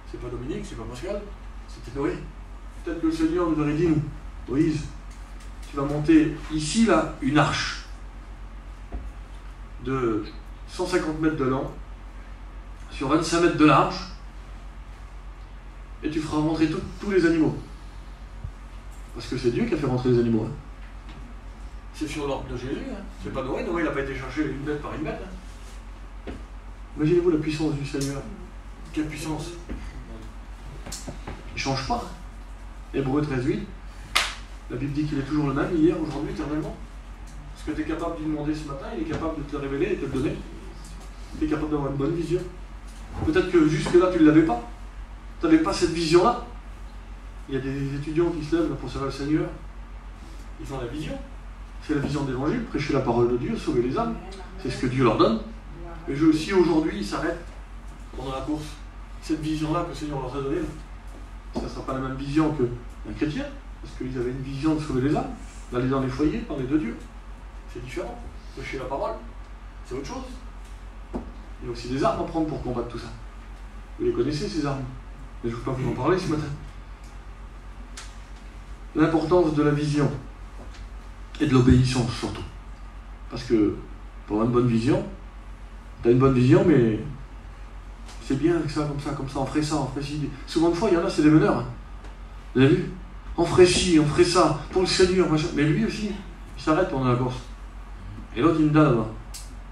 C'est pas Dominique, c'est pas Pascal. C'était Noé. Peut-être que le Seigneur nous aurait dit, nous, Moïse, tu vas monter ici, là, une arche de 150 mètres de long, sur 25 mètres de large, et tu feras rentrer tous les animaux. Parce que c'est Dieu qui a fait rentrer les animaux. Hein. C'est sur l'ordre de Jésus. Hein. C'est pas Noé. Noé, il n'a pas été chercher une bête par une bête. Hein. Imaginez-vous la puissance du Seigneur. Quelle puissance! Il ne change pas. Hébreux 13:8. La Bible dit qu'il est toujours le même, hier, aujourd'hui, éternellement. Ce que tu es capable de lui demander ce matin, il est capable de te le révéler et de te le donner. Tu es capable d'avoir une bonne vision. Peut-être que jusque-là, tu ne l'avais pas. Tu n'avais pas cette vision-là. Il y a des étudiants qui se lèvent là, pour servir le Seigneur. Ils ont la vision. C'est la vision de l'Évangile, prêcher la parole de Dieu, sauver les âmes. C'est ce que Dieu leur donne. Mais si aujourd'hui ils s'arrêtent pendant la course, cette vision-là que le Seigneur leur a donnée, ça ne sera pas la même vision qu'un chrétien, parce qu'ils avaient une vision de sauver les âmes, d'aller dans les foyers, parler de Dieu. C'est différent. Prêcher la parole, c'est autre chose. Il y a aussi des armes à prendre pour combattre tout ça. Vous les connaissez, ces armes. Mais je ne veux pas vous en parler ce matin. L'importance de la vision et de l'obéissance surtout. Parce que pour avoir une bonne vision, tu as une bonne vision, mais c'est bien que ça, comme ça, on ferait ça, on ferait ci. Souvent de fois, il y en a, c'est des meneurs. Hein. Vous avez vu? On ferait ci, on ferait ça, pour le Seigneur, machin. Mais lui aussi, il s'arrête pendant la course. Et l'autre, il me donne là-bas.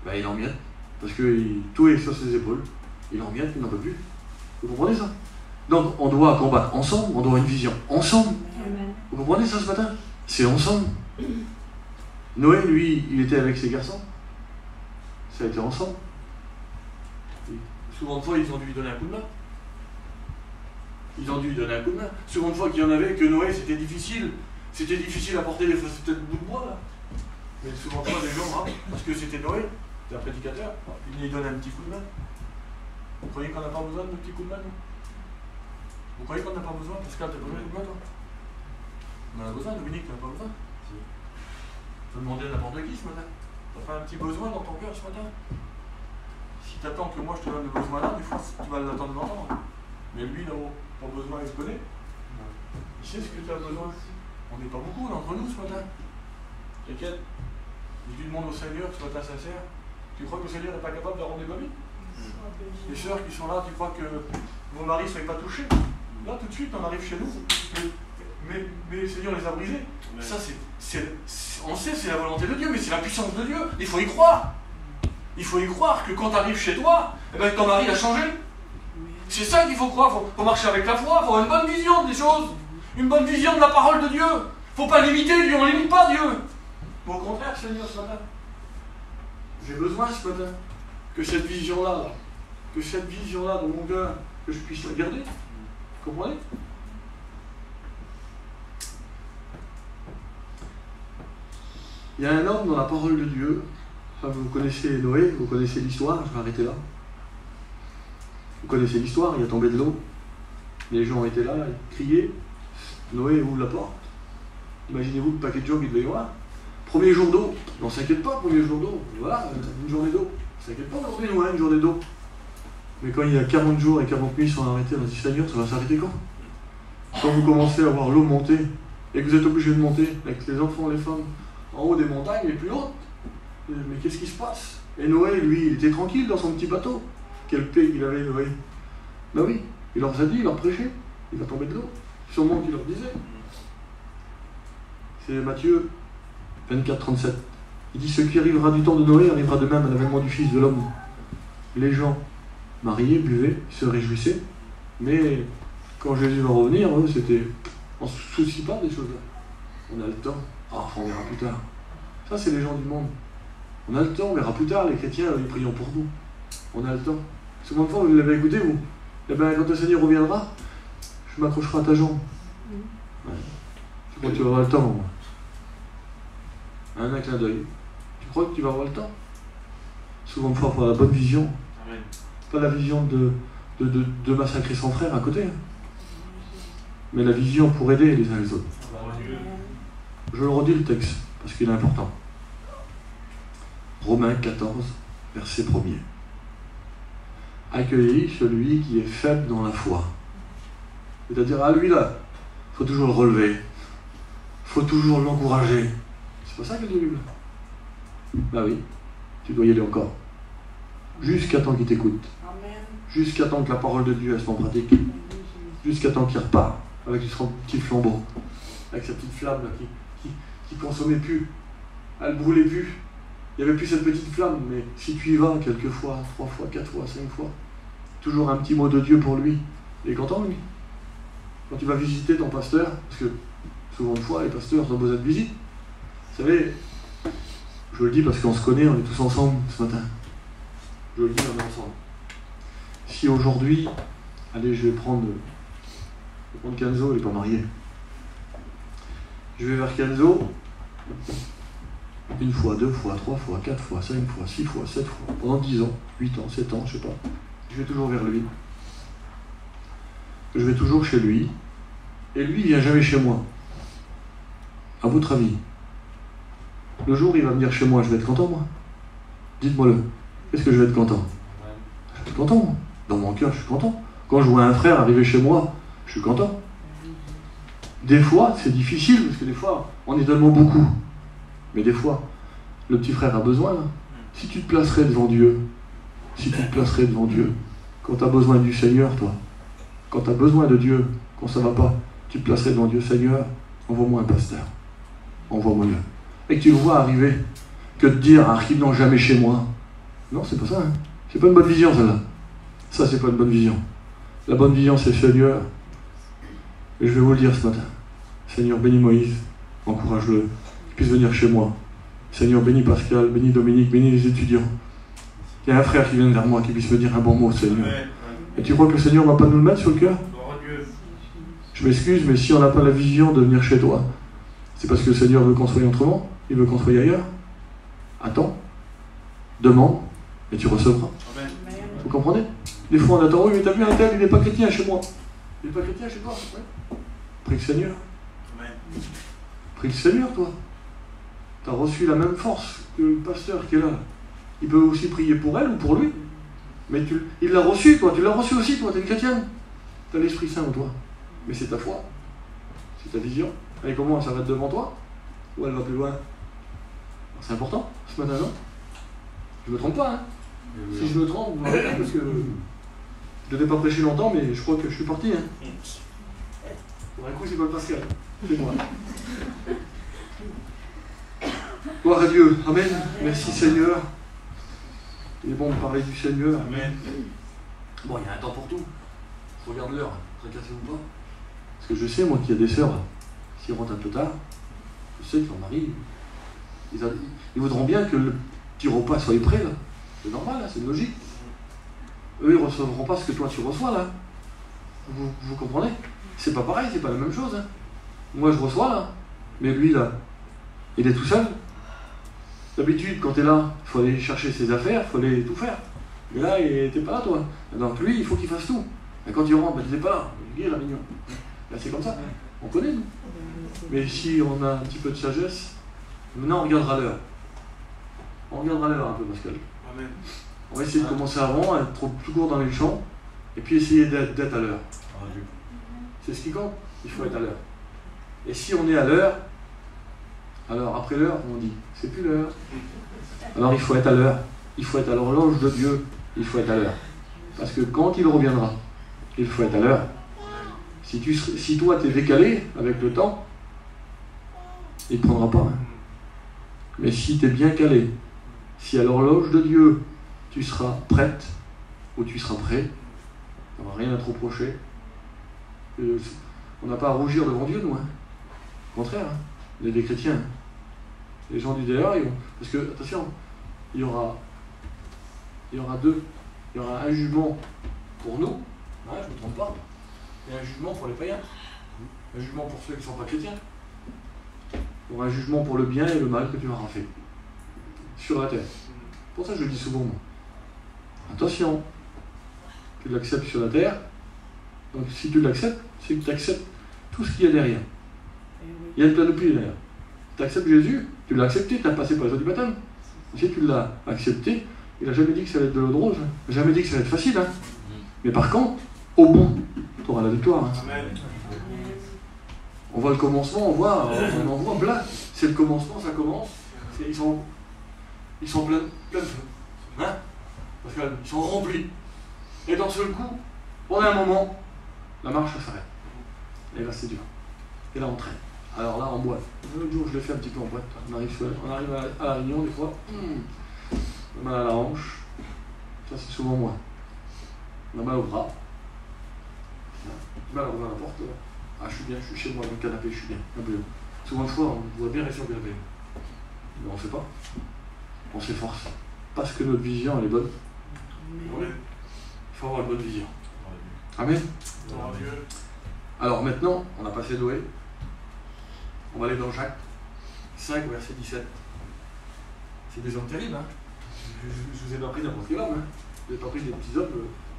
Ben, il en miette. Parce que tout est sur ses épaules. Il en miette, il n'en peut plus. Vous comprenez ça? Donc, on doit combattre ensemble, on doit avoir une vision ensemble. Amen. Vous comprenez ça ce matin? C'est ensemble. Noé, lui, il était avec ses garçons. Ça a été ensemble. Et souvent de fois, ils ont dû lui donner un coup de main. Ils ont dû lui donner un coup de main. Souvent de fois qu'il y en avait, que Noé, c'était difficile. C'était difficile à porter les peut-être bout de bois, là. Mais souvent de fois, les gens, parce que c'était Noé, c'était un prédicateur, il lui donne un petit coup de main. Vous croyez qu'on n'a pas besoin de petits coups de main, nous? Vous croyez qu'on n'a pas besoin? Pascal, t'as besoin de quoi, toi? On en a besoin, Dominique, t'en as pas besoin? Tu peux demander à n'importe qui ce matin. T'as pas un petit besoin dans ton cœur ce matin? Si t'attends que moi je te donne le besoin là, des fois tu vas l'attendre longtemps. Mais lui là-haut, ton besoin il se connaît. Il sait ce que tu as besoin. On n'est pas beaucoup d'entre nous ce matin. T'inquiète. Si tu demandes au Seigneur, tu vas être sincère. Tu crois que le Seigneur n'est pas capable de rendre des mamies? Les sœurs qui sont là, tu crois que vos maris ne soient pas touchés? Là, tout de suite, on arrive chez nous. Mais le Seigneur les a brisés. Ça, on sait, c'est la volonté de Dieu, mais c'est la puissance de Dieu. Il faut y croire. Il faut y croire que quand tu arrives chez toi, eh ben, ton mari a changé. C'est ça qu'il faut croire. Il faut marcher avec la foi. Il faut avoir une bonne vision des choses. Une bonne vision de la parole de Dieu. Il ne faut pas limiter Dieu. On ne limite pas Dieu. Mais au contraire, Seigneur, ce matin, j'ai besoin ce matin que cette vision-là, dans mon cœur, que je puisse la garder. Vous comprenez? Il y a un homme dans la parole de Dieu. Enfin, vous connaissez Noé, vous connaissez l'histoire, je vais arrêter là. Vous connaissez l'histoire, il a tombé de l'eau. Les gens étaient là, ils criaient. Noé ouvre la porte. Imaginez-vous le paquet de gens qu'il devait y avoir. Premier jour d'eau, on s'inquiète pas, premier jour d'eau. Voilà, une journée d'eau. On s'inquiète pas aujourd'hui, nous, une journée d'eau. Mais quand il y a 40 jours et 40 nuits sont arrêtés, on a dit Seigneur, ça va s'arrêter quand? Quand vous commencez à voir l'eau monter et que vous êtes obligé de monter avec les enfants, les femmes, en haut des montagnes les plus hautes. Mais qu'est-ce qui se passe? Et Noé, lui, il était tranquille dans son petit bateau. Quel paix il avait, Noé? Ben oui, il leur a dit, il leur prêchait. Il va tomber de l'eau. Sûrement qu'il leur disait. C'est Matthieu 24, 37. Il dit, ce qui arrivera du temps de Noé arrivera de même à l'avènement du Fils de l'homme. Les gens mariés buvaient, se réjouissaient, mais quand Jésus va revenir, eux, c'était... On ne se soucie pas des choses-là. On a le temps. Ah, on verra plus tard. Ça, c'est les gens du monde. On a le temps, on verra plus tard. Les chrétiens, ils prient pour nous. On a le temps. Combien de fois vous l'avez écouté, vous? Eh bien, quand le Seigneur reviendra, je m'accrocherai à ta jambe. Ouais. Tu crois que tu vas avoir le temps, moi? Un clin d'œil. Tu crois que tu vas avoir le temps? Souvent, il faut avoir la bonne vision. Amen. Pas la vision de massacrer son frère à côté, mais la vision pour aider les uns les autres. Je le redis le texte, parce qu'il est important. Romains 14, verset 1er. Accueillis celui qui est faible dans la foi. C'est-à-dire, à lui là, il faut toujours le relever. Il faut toujours l'encourager. C'est pas ça que dit la Bible. Bah oui, tu dois y aller encore. Jusqu'à temps qu'il t'écoute. Jusqu'à temps que la parole de Dieu elle soit en pratique. Jusqu'à temps qu'il repart avec son petit flambeau. Avec sa petite flamme là, qui consommait plus. Elle brûlait plus. Il n'y avait plus cette petite flamme, mais si tu y vas quelques fois, 3 fois, 4 fois, 5 fois, toujours un petit mot de Dieu pour lui. Il est content, lui. Quand tu vas visiter ton pasteur, parce que souvent de fois, les pasteurs ont besoin de visite. Vous savez, je le dis parce qu'on se connaît, on est tous ensemble ce matin. Je le dis, on est ensemble. Si aujourd'hui, allez, je vais prendre Kenzo, il n'est pas marié. Je vais vers Kenzo, 1 fois, 2 fois, 3 fois, 4 fois, 5 fois, 6 fois, 7 fois, pendant 10 ans, 8 ans, 7 ans, je sais pas. Je vais toujours vers lui. Je vais toujours chez lui. Et lui, il vient jamais chez moi. À votre avis, le jour où il va venir chez moi, je vais être content, moi? Dites-moi-le. Est-ce que je vais être content? Je vais être content, moi. Dans mon cœur, je suis content. Quand je vois un frère arriver chez moi, je suis content. Des fois, c'est difficile, parce que des fois, on est tellement beaucoup. Mais des fois, le petit frère a besoin. Là. Si tu te placerais devant Dieu, quand tu as besoin du Seigneur, toi, quand tu as besoin de Dieu, quand ça va pas, tu te placerais devant Dieu, Seigneur, envoie-moi un pasteur. Envoie-moi-le. Et que tu le vois arriver, que de dire, arrive non jamais chez moi. Non, c'est pas ça. Hein. C'est pas une bonne vision, celle-là. Ça, c'est pas une bonne vision. La bonne vision, c'est Seigneur. Et je vais vous le dire ce matin. Seigneur, bénis Moïse, encourage-le, qu'il puisse venir chez moi. Seigneur, bénis Pascal, bénis Dominique, bénis les étudiants. Il y a un frère qui vient vers moi, qui puisse me dire un bon mot, Seigneur. Et tu crois que le Seigneur ne va pas nous le mettre sur le cœur? Je m'excuse, mais si on n'a pas la vision de venir chez toi, c'est parce que le Seigneur veut qu'on soit autrement, il veut qu'on soit ailleurs. Attends, demande, et tu recevras. Vous comprenez? Des fois on attend, oui, mais t'as vu un tel, il n'est pas chrétien chez moi. Tu n'es pas chrétien chez toi? Ouais. Prie le Seigneur. Amen. Prie le Seigneur, toi. Tu as reçu la même force que le pasteur qui est là. Il peut aussi prier pour elle ou pour lui. Mais il l'a reçu, toi. Tu l'as reçu aussi, toi. Tu es une chrétienne. Tu as l'Esprit Saint en toi. Mais c'est ta foi. C'est ta vision. Et comment ça va être devant toi? Ou elle va plus loin? C'est important, ce matin, non? Je me trompe pas, hein? Si je me trompe, vous m'arrêtez, parce que je ne devais pas prêcher longtemps, mais je crois que je suis parti, hein? Pour un coup, c'est pas le Pascal. C'est moi. Gloire à Dieu. Amen. Merci Seigneur. Il est bon de parler du Seigneur. Amen. Bon, il y a un temps pour tout. Regarde l'heure, tracassez-vous pas. Parce que je sais, moi, qu'il y a des sœurs qui rentrent un peu tard. Je sais que leur mari, ils voudront bien que le petit repas soit prêt, là. C'est normal, là, c'est logique. Eux, ils ne recevront pas ce que toi tu reçois, là. Vous comprenez? C'est pas pareil, c'est pas la même chose. Hein. Moi, je reçois, là. Mais lui, là, il est tout seul. D'habitude, quand tu es là, il faut aller chercher ses affaires, il faut aller tout faire. Mais là, t'es pas là, toi. Donc lui, il faut qu'il fasse tout. Et quand il rentre, ben, tu n'es pas là. Il est là, mignon. Là, c'est comme ça. On connaît, nous. Mais si on a un petit peu de sagesse, maintenant, on regardera l'heure. On regardera l'heure un peu, Pascal. Amen. On va essayer de commencer avant, être trop plus court dans les champs, et puis essayer d'être à l'heure. C'est ce qui compte. Il faut être à l'heure. Et si on est à l'heure, alors après l'heure, on dit, c'est plus l'heure. Alors il faut être à l'heure. Il faut être à l'horloge de Dieu. Il faut être à l'heure. Parce que quand il reviendra, il faut être à l'heure. Si toi tu es décalé avec le temps, il ne prendra pas. Hein. Mais si tu es bien calé, si à l'horloge de Dieu, tu seras prête ou tu seras prêt, on n'a rien à te reprocher. On n'a pas à rougir devant Dieu, nous. Hein. Au contraire, hein. On est des chrétiens. Les gens du dehors, ils vont... Parce que, attention, il y aura deux. Il y aura un jugement pour nous, hein, je ne me trompe pas, et un jugement pour les païens. Un jugement pour ceux qui ne sont pas chrétiens. Il y aura un jugement pour le bien et le mal que tu auras fait sur la terre. Pour ça, je le dis souvent, moi. Attention, tu l'acceptes sur la terre, donc si tu l'acceptes, c'est que tu acceptes tout ce qu'il y a derrière. Il y a une panoplie derrière. Tu acceptes Jésus, tu l'as accepté, tu as passé par les eaux du baptême. Si tu l'as accepté, il n'a jamais dit que ça allait être de l'eau de rose, hein. Il n'a jamais dit que ça allait être facile. Hein. Mais par contre, au bout, tu auras la victoire. Hein. Amen. On voit le commencement, on en voit plein. C'est le commencement, ça commence. Ils sont pleins de feu. Hein? Parce qu'ils sont remplis. Et d'un seul coup, on a un moment, la marche s'arrête. Et là, c'est dur. Et là, on traîne. Alors là, en boîte. L'autre jour, je l'ai fait un petit peu en boîte. On arrive à la réunion, des fois. On a mal à la hanche. Ça, c'est souvent moi. On a mal au bras. Mal à ouvrir la porte. Ah, je suis bien, je suis chez moi dans le canapé, je suis bien. Un peu. Souvent, une fois, on voit bien rester au canapé. Mais on ne fait pas. On s'efforce. Parce que notre vision, elle est bonne. Il faut avoir une bonne vision. Amen. Alors maintenant, on a passé Noé. On va aller dans Jacques 5, verset 17. C'est des hommes terribles. Hein. Je ne vous ai pas pris n'importe quel homme. Hein. Je n'ai pas pris des petits hommes,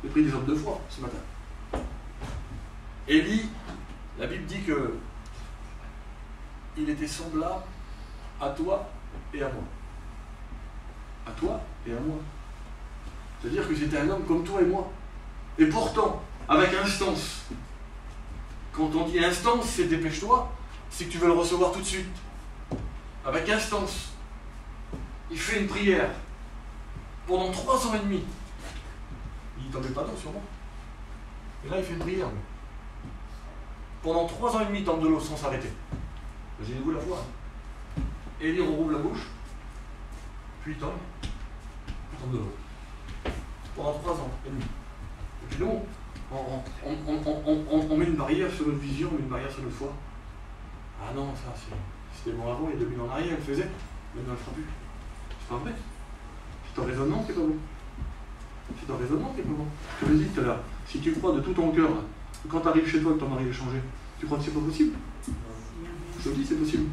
j'ai pris des hommes de foi ce matin. Élie, la Bible dit que il était semblable à toi et à moi. À toi et à moi. C'est-à-dire que c'était un homme comme toi et moi. Et pourtant, avec instance, quand on dit instance, c'est dépêche-toi, c'est que tu veux le recevoir tout de suite. Avec instance, il fait une prière pendant 3 ans et demi. Il ne tombait pas d'eau sur moi. Et là, il fait une prière. Pendant 3 ans et demi, il tombe de l'eau sans s'arrêter. Imaginez-vous la foi. Hein. Et il rouvre la bouche, puis il tombe de l'eau. Pendant 3 ans et demi. Et puis nous, on met une barrière sur notre vision, on met une barrière sur notre foi. Ah non, ça c'était bon avant, il y a 2000 ans en arrière, elle le faisait, maintenant elle ne le fera plus. C'est pas vrai. C'est ton raisonnement qui est pas bon. C'est ton raisonnement qui est pas bon. Je te l'ai dit tout à l'heure, si tu crois de tout ton cœur, quand tu arrives chez toi et que ton mari est changé, tu crois que c'est pas possible? Je te le dis, c'est possible.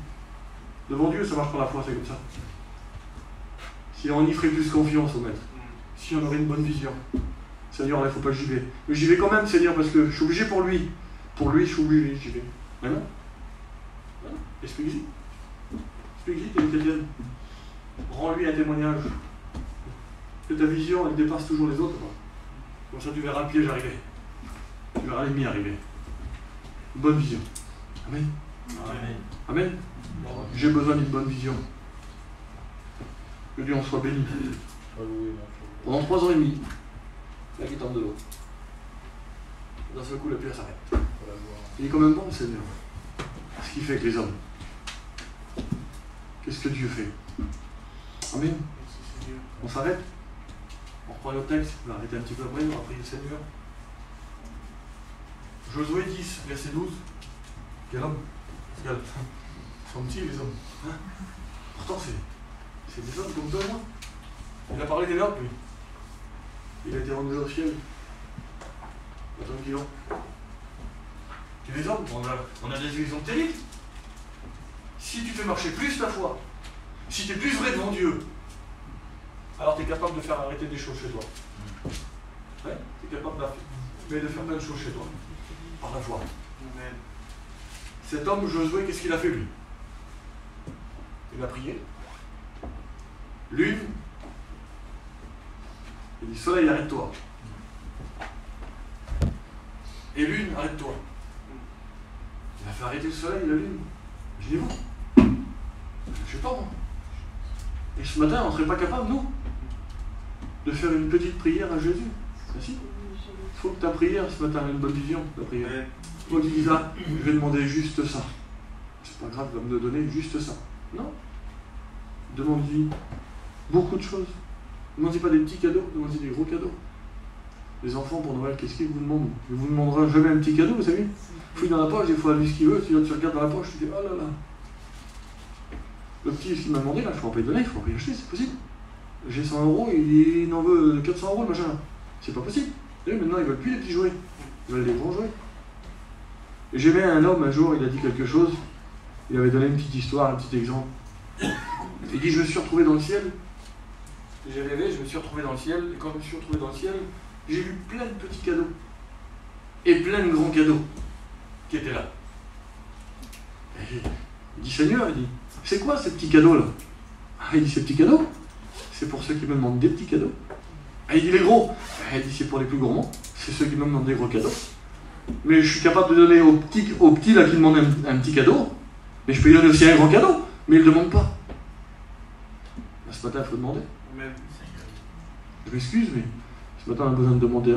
Devant Dieu, ça marche par la foi, c'est comme ça. Si on y ferait plus confiance au maître, si on aurait une bonne vision, Seigneur, là, il ne faut pas que j'y vais. Mais j'y vais quand même, Seigneur, parce que je suis obligé pour lui. Pour lui, je suis obligé, j'y vais. Mais non. Explique-y. Explique-y, t'es une chrétienne. Rends-lui un témoignage. Que ta vision, elle dépasse toujours les autres. Comme ça, tu verras le piège arriver. Tu verras l'ennemi arriver. Bonne vision. Amen. Amen. Amen. J'ai besoin d'une bonne vision. Que Dieu en soit béni. Pendant 3 ans et demi, là qui tombe de l'eau. D'un seul coup, la pluie s'arrête. Il est quand même bon, le Seigneur. Ce qu'il fait avec les hommes. Qu'est-ce que Dieu fait? Amen. On s'arrête. On reprend le texte. On va arrêter un petit peu après. On va prier le Seigneur. Josué 10, verset 12. Quel homme? Regarde. Ils sont petits, les hommes. Hein? Pourtant, c'est des hommes comme toi et moi. Il a parlé des leurs, lui. Il a été rendu au ciel. Attends, tranquille. Tu les hommes, on a des visions terribles. Si tu fais marcher plus ta foi, si tu es plus vrai devant Dieu, alors tu es capable de faire arrêter des choses chez toi. Ouais, tu es capable de faire plein de choses chez toi. Par la foi. Amen. Cet homme, Josué, qu'est-ce qu'il a fait lui? Il a prié. Lune. Il dit, soleil, arrête-toi. Et lune, arrête-toi. Il a fait arrêter le soleil et la lune. Je dis vous. Je sais pas moi. Et ce matin, on ne serait pas capable, nous, de faire une petite prière à Jésus. Ah si. Il faut que ta prière ce matin ait une bonne vision, ta prière. Il faut que tu dises, ah, je vais demander juste ça. C'est pas grave, il va me donner juste ça. Non. Demande-lui beaucoup de choses. Ne demandez pas des petits cadeaux, demandez des gros cadeaux. Les enfants pour Noël, qu'est-ce qu'ils vous demandent? Ils ne vous demanderont jamais un petit cadeau, vous savez. Fouille dans la poche, des fois lui ce qu'il veut, tu regardes dans la poche, tu dis oh là là. Le petit, ce qu'il m'a demandé là, je ne pourrais pas lui donner, il faut rien acheter, c'est possible. J'ai 100 €, il en veut 400 € le machin. C'est pas possible. Et maintenant ils ne veulent plus les petits jouets, ils veulent les gros jouets. Et j'ai vu un homme un jour, il a dit quelque chose, il avait donné une petite histoire, un petit exemple. Il dit je me suis retrouvé dans le ciel. J'ai rêvé, je me suis retrouvé dans le ciel, et quand je me suis retrouvé dans le ciel, j'ai vu plein de petits cadeaux. Et plein de grands cadeaux qui étaient là. Et il dit Seigneur, il dit, c'est quoi ces petits cadeaux là? Ah, il dit ces petits cadeaux, c'est pour ceux qui me demandent des petits cadeaux. Ah, il dit les gros, ah, il dit c'est pour les plus gourmands, c'est ceux qui me demandent des gros cadeaux. Mais je suis capable de donner aux petits là qui demandent un petit cadeau, mais je peux lui donner aussi un grand cadeau, mais ils ne le demandent pas. Là, ce matin, il faut demander. Amen. Je m'excuse, mais ce matin, on a besoin de demander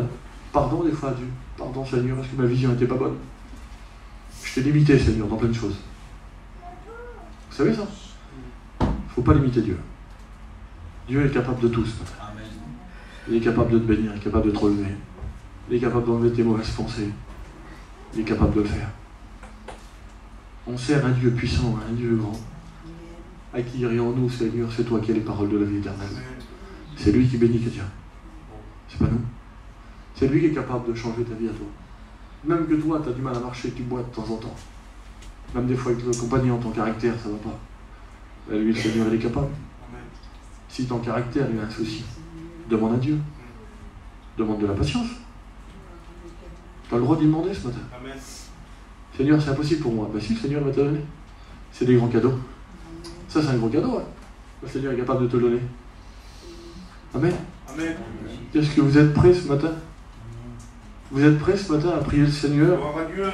pardon des fois à Dieu. Pardon, Seigneur, parce que ma vision n'était pas bonne. Je t'ai limité, Seigneur, dans plein de choses. Vous savez ça? Il ne faut pas limiter Dieu. Dieu est capable de tout ce matin. Amen. Il est capable de te bénir, il est capable de te relever. Il est capable d'enlever tes mauvaises pensées. Il est capable de le faire. On sert un Dieu puissant, un Dieu grand. À qui irions-nous, Seigneur? C'est toi qui as les paroles de la vie éternelle. C'est lui qui bénit chrétien. C'est pas nous. C'est lui qui est capable de changer ta vie à toi. Même que toi, tu as du mal à marcher, tu bois de temps en temps. Même des fois avec le compagnon, ton caractère, ça va pas. Là, lui, le Seigneur, il est capable. Si ton caractère, il a un souci, demande à Dieu. Demande de la patience. Tu as le droit d'y demander ce matin. Amen. Seigneur, c'est impossible pour moi. Ben si, le Seigneur va te donner. C'est des grands cadeaux. Ça, c'est un gros cadeau. Hein. Le Seigneur est capable de te le donner. Amen. Amen. Est-ce que vous êtes prêts ce matin? Vous êtes prêts ce matin à prier le Seigneur? Gloire à Dieu.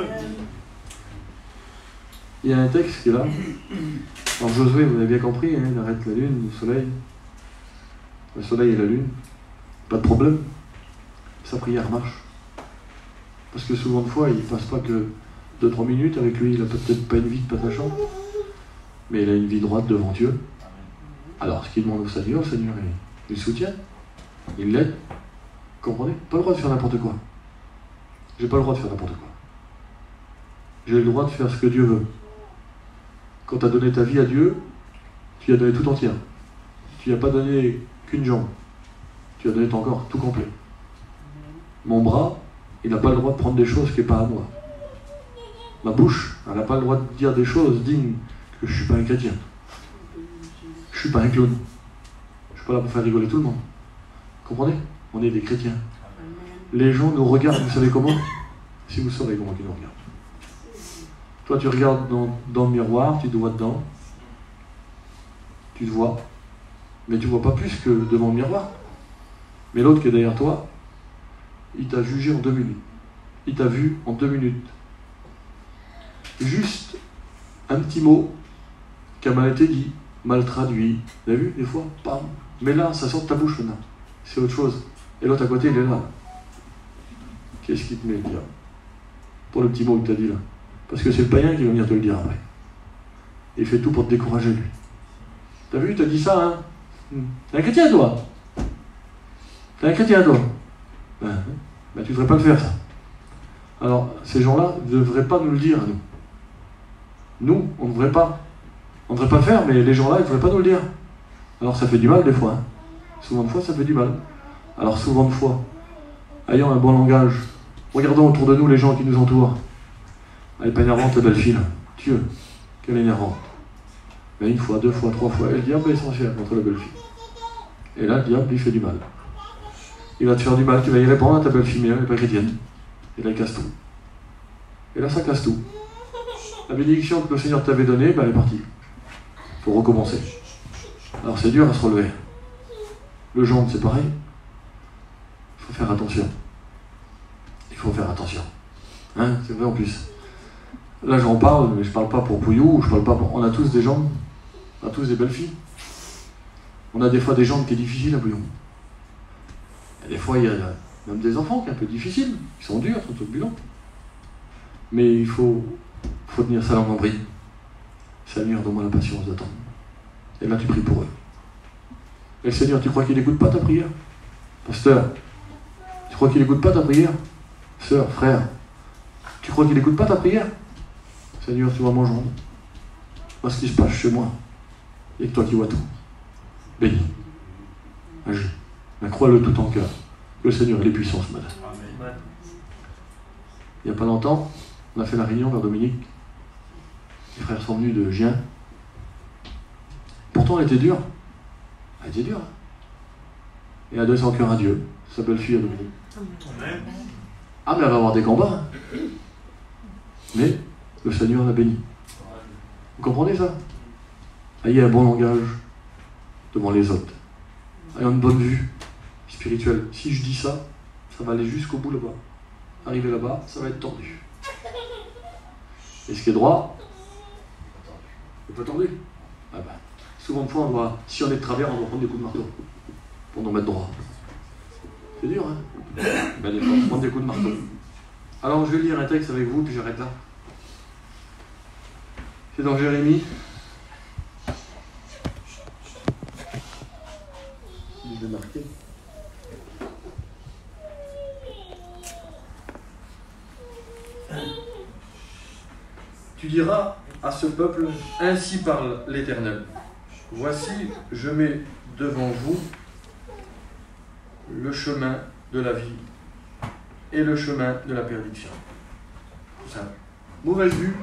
Il y a un texte qui est là. Alors Josué, vous avez bien compris, hein, il arrête la lune, le soleil. Le soleil et la lune. Pas de problème. Sa prière marche. Parce que souvent de fois, il ne passe pas que 2-3 minutes avec lui. Il n'a peut-être pas une vie de patachon. Mais il a une vie droite devant Dieu. Alors ce qu'il demande au Seigneur, il le soutient. Il l'aide. Comprenez? Pas le droit de faire n'importe quoi. J'ai pas le droit de faire n'importe quoi. J'ai le droit de faire ce que Dieu veut. Quand tu as donné ta vie à Dieu, tu lui as donné tout entière. Tu lui as pas donné qu'une jambe. Tu as donné ton corps tout complet. Mon bras, il n'a pas le droit de prendre des choses qui n'est pas à moi. Ma bouche, elle n'a pas le droit de dire des choses dignes que je ne suis pas un chrétien. Je ne suis pas un clown. Je ne suis pas là pour faire rigoler tout le monde. Comprenez? On est des chrétiens. Les gens nous regardent, vous savez comment? Si vous saurez comment ils nous regardent. Toi, tu regardes dans le miroir, tu te vois dedans. Tu te vois. Mais tu ne vois pas plus que devant le miroir. Mais l'autre qui est derrière toi, il t'a jugé en 2 minutes. Il t'a vu en 2 minutes. Juste un petit mot qui a mal été dit, mal traduit. Vous avez vu, des fois, pam. Mais là, ça sort de ta bouche maintenant. C'est autre chose. Et l'autre à côté, il est là. Qu'est-ce qu'il te met, le diable? Pour le petit mot que tu as dit là. Parce que c'est le païen qui va venir te le dire après. Il fait tout pour te décourager, lui. T'as vu, t'as dit ça, hein? T'es un chrétien, toi? T'es un chrétien, toi? Ben, tu ne devrais pas le faire, ça. Alors, ces gens-là ne devraient pas nous le dire, à nous. Nous, on ne devrait pas. On ne devrait pas le faire, mais les gens-là, ils ne devraient pas nous le dire. Alors, ça fait du mal, des fois. Hein. Souvent de fois, ça fait du mal. Alors, souvent de fois, ayant un bon langage, regardons autour de nous les gens qui nous entourent. Elle n'est pas énervante, la belle fille, là. Dieu, quelle énervante. Mais 1 fois, 2 fois, 3 fois, et le diable est essentiel contre la belle fille. Et là, le diable lui fait du mal. Il va te faire du mal, tu vas y répondre à ta belle fille, mais elle n'est pas chrétienne. Et là, il casse tout. Et là, ça casse tout. La bénédiction que le Seigneur t'avait donnée, ben, elle est partie. Il faut recommencer. Alors, c'est dur à se relever. Le gendre, c'est pareil. Il faut faire attention. Il faut faire attention. Hein, c'est vrai en plus. Là, j'en parle, mais je ne parle pas pour Pouillou, je parle pas pour... On a tous des jambes, on a tous des belles filles. On a des fois des jambes qui sont difficiles à Pouillou. Et des fois, il y a même des enfants qui sont un peu difficiles, qui sont durs, sont turbulents. Mais il faut tenir sa langue en bride. Seigneur, donne-moi la patience d'attendre. Et là, tu pries pour eux. Et le Seigneur, tu crois qu'il n'écoute pas ta prière? Pasteur, tu crois qu'il n'écoute pas ta prière? Sœur, frère, tu crois qu'il n'écoute pas ta prière? Seigneur, tu vois mon gendre. Vois ce qui se passe chez moi. Et que toi qui vois tout. Bénis. Agis. Mais crois-le tout en cœur. Que le Seigneur est puissant ce matin. Amen. Il n'y a pas longtemps, on a fait la réunion vers Dominique. Les frères sont venus de Gien. Pourtant, elle était dure. Elle était dure. Et elle a donné son cœur à Dieu. Sa belle-fille à Dominique. Amen. Ah, mais elle va avoir des combats. Mais le Seigneur l'a béni. Vous comprenez ça? Ayez un bon langage devant les autres. Ayez une bonne vue spirituelle. Si je dis ça, ça va aller jusqu'au bout là-bas. Arriver là-bas, ça va être tordu. Et ce qui est droit, c'est pas tordu. Ah ben, souvent de fois, si on est de travers, on doit prendre des coups de marteau pour nous mettre droit. C'est dur, hein? Ben, des fois, on prend des coups de marteau. Alors, je vais lire un texte avec vous, puis j'arrête là. C'est dans Jérémie. Il est marqué. Tu diras à ce peuple, ainsi parle l'Éternel. Voici, je mets devant vous le chemin de la vie et le chemin de la perdition. Tout simple. Mauvaise vue,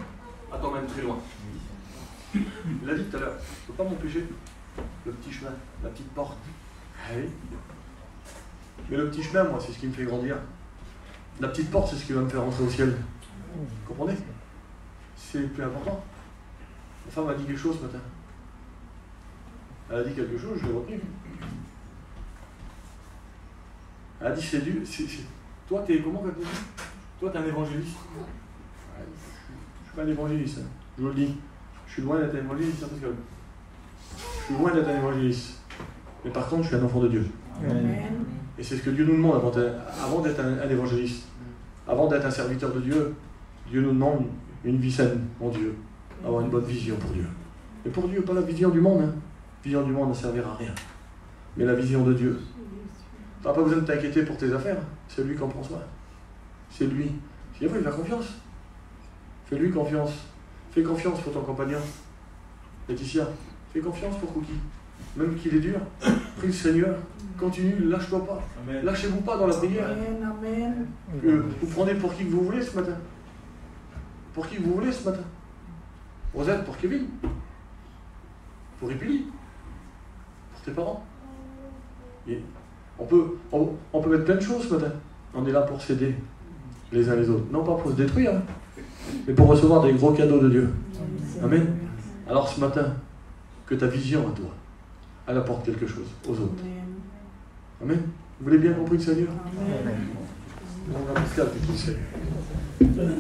attends même très loin. Il a dit tout à l'heure, je ne peux pas m'empêcher. Le petit chemin, la petite porte. Ah oui. Mais le petit chemin, moi, c'est ce qui me fait grandir. La petite porte, c'est ce qui va me faire rentrer au ciel. Vous comprenez? C'est le plus important. La femme a dit quelque chose ce matin. Elle a dit quelque chose, je l'ai repris. Elle a dit c'est dur. Toi, t'es comment quand tu dis? Toi, t'es un évangéliste. Ouais, je suis pas un évangéliste, hein. Je vous le dis. Je suis loin d'être un évangéliste, hein, parce que je suis loin d'être un évangéliste. Mais par contre, je suis un enfant de Dieu. Amen. Et c'est ce que Dieu nous demande avant d'être un évangéliste. Avant d'être un serviteur de Dieu, Dieu nous demande une vie saine en Dieu. Avoir une bonne vision pour Dieu. Et pour Dieu, pas la vision du monde. Hein. La vision du monde ne servira à rien. Mais la vision de Dieu. Tu n'as pas besoin de t'inquiéter pour tes affaires. C'est lui qui en prend soin. C'est lui. Il faut lui faire confiance. Fais-lui confiance. Fais confiance pour ton compagnon. Laetitia, fais confiance pour Cookie. Même qu'il est dur, prie le Seigneur. Continue, lâche-toi pas. Amen. Lâchez-vous pas dans la prière. Amen. Vous prenez pour qui que vous voulez ce matin. Pour qui que vous voulez ce matin. Rosette, pour Kevin. Pour Épili. Pour tes parents. Et on peut mettre plein de choses ce matin. On est là pour s'aider les uns les autres. Non pas pour se détruire, hein, mais pour recevoir des gros cadeaux de Dieu. Amen. Alors ce matin, que ta vision à toi, elle apporte quelque chose aux autres. Amen. Vous l'avez bien compris le Seigneur? Amen. On a Pascal qui dit le Seigneur.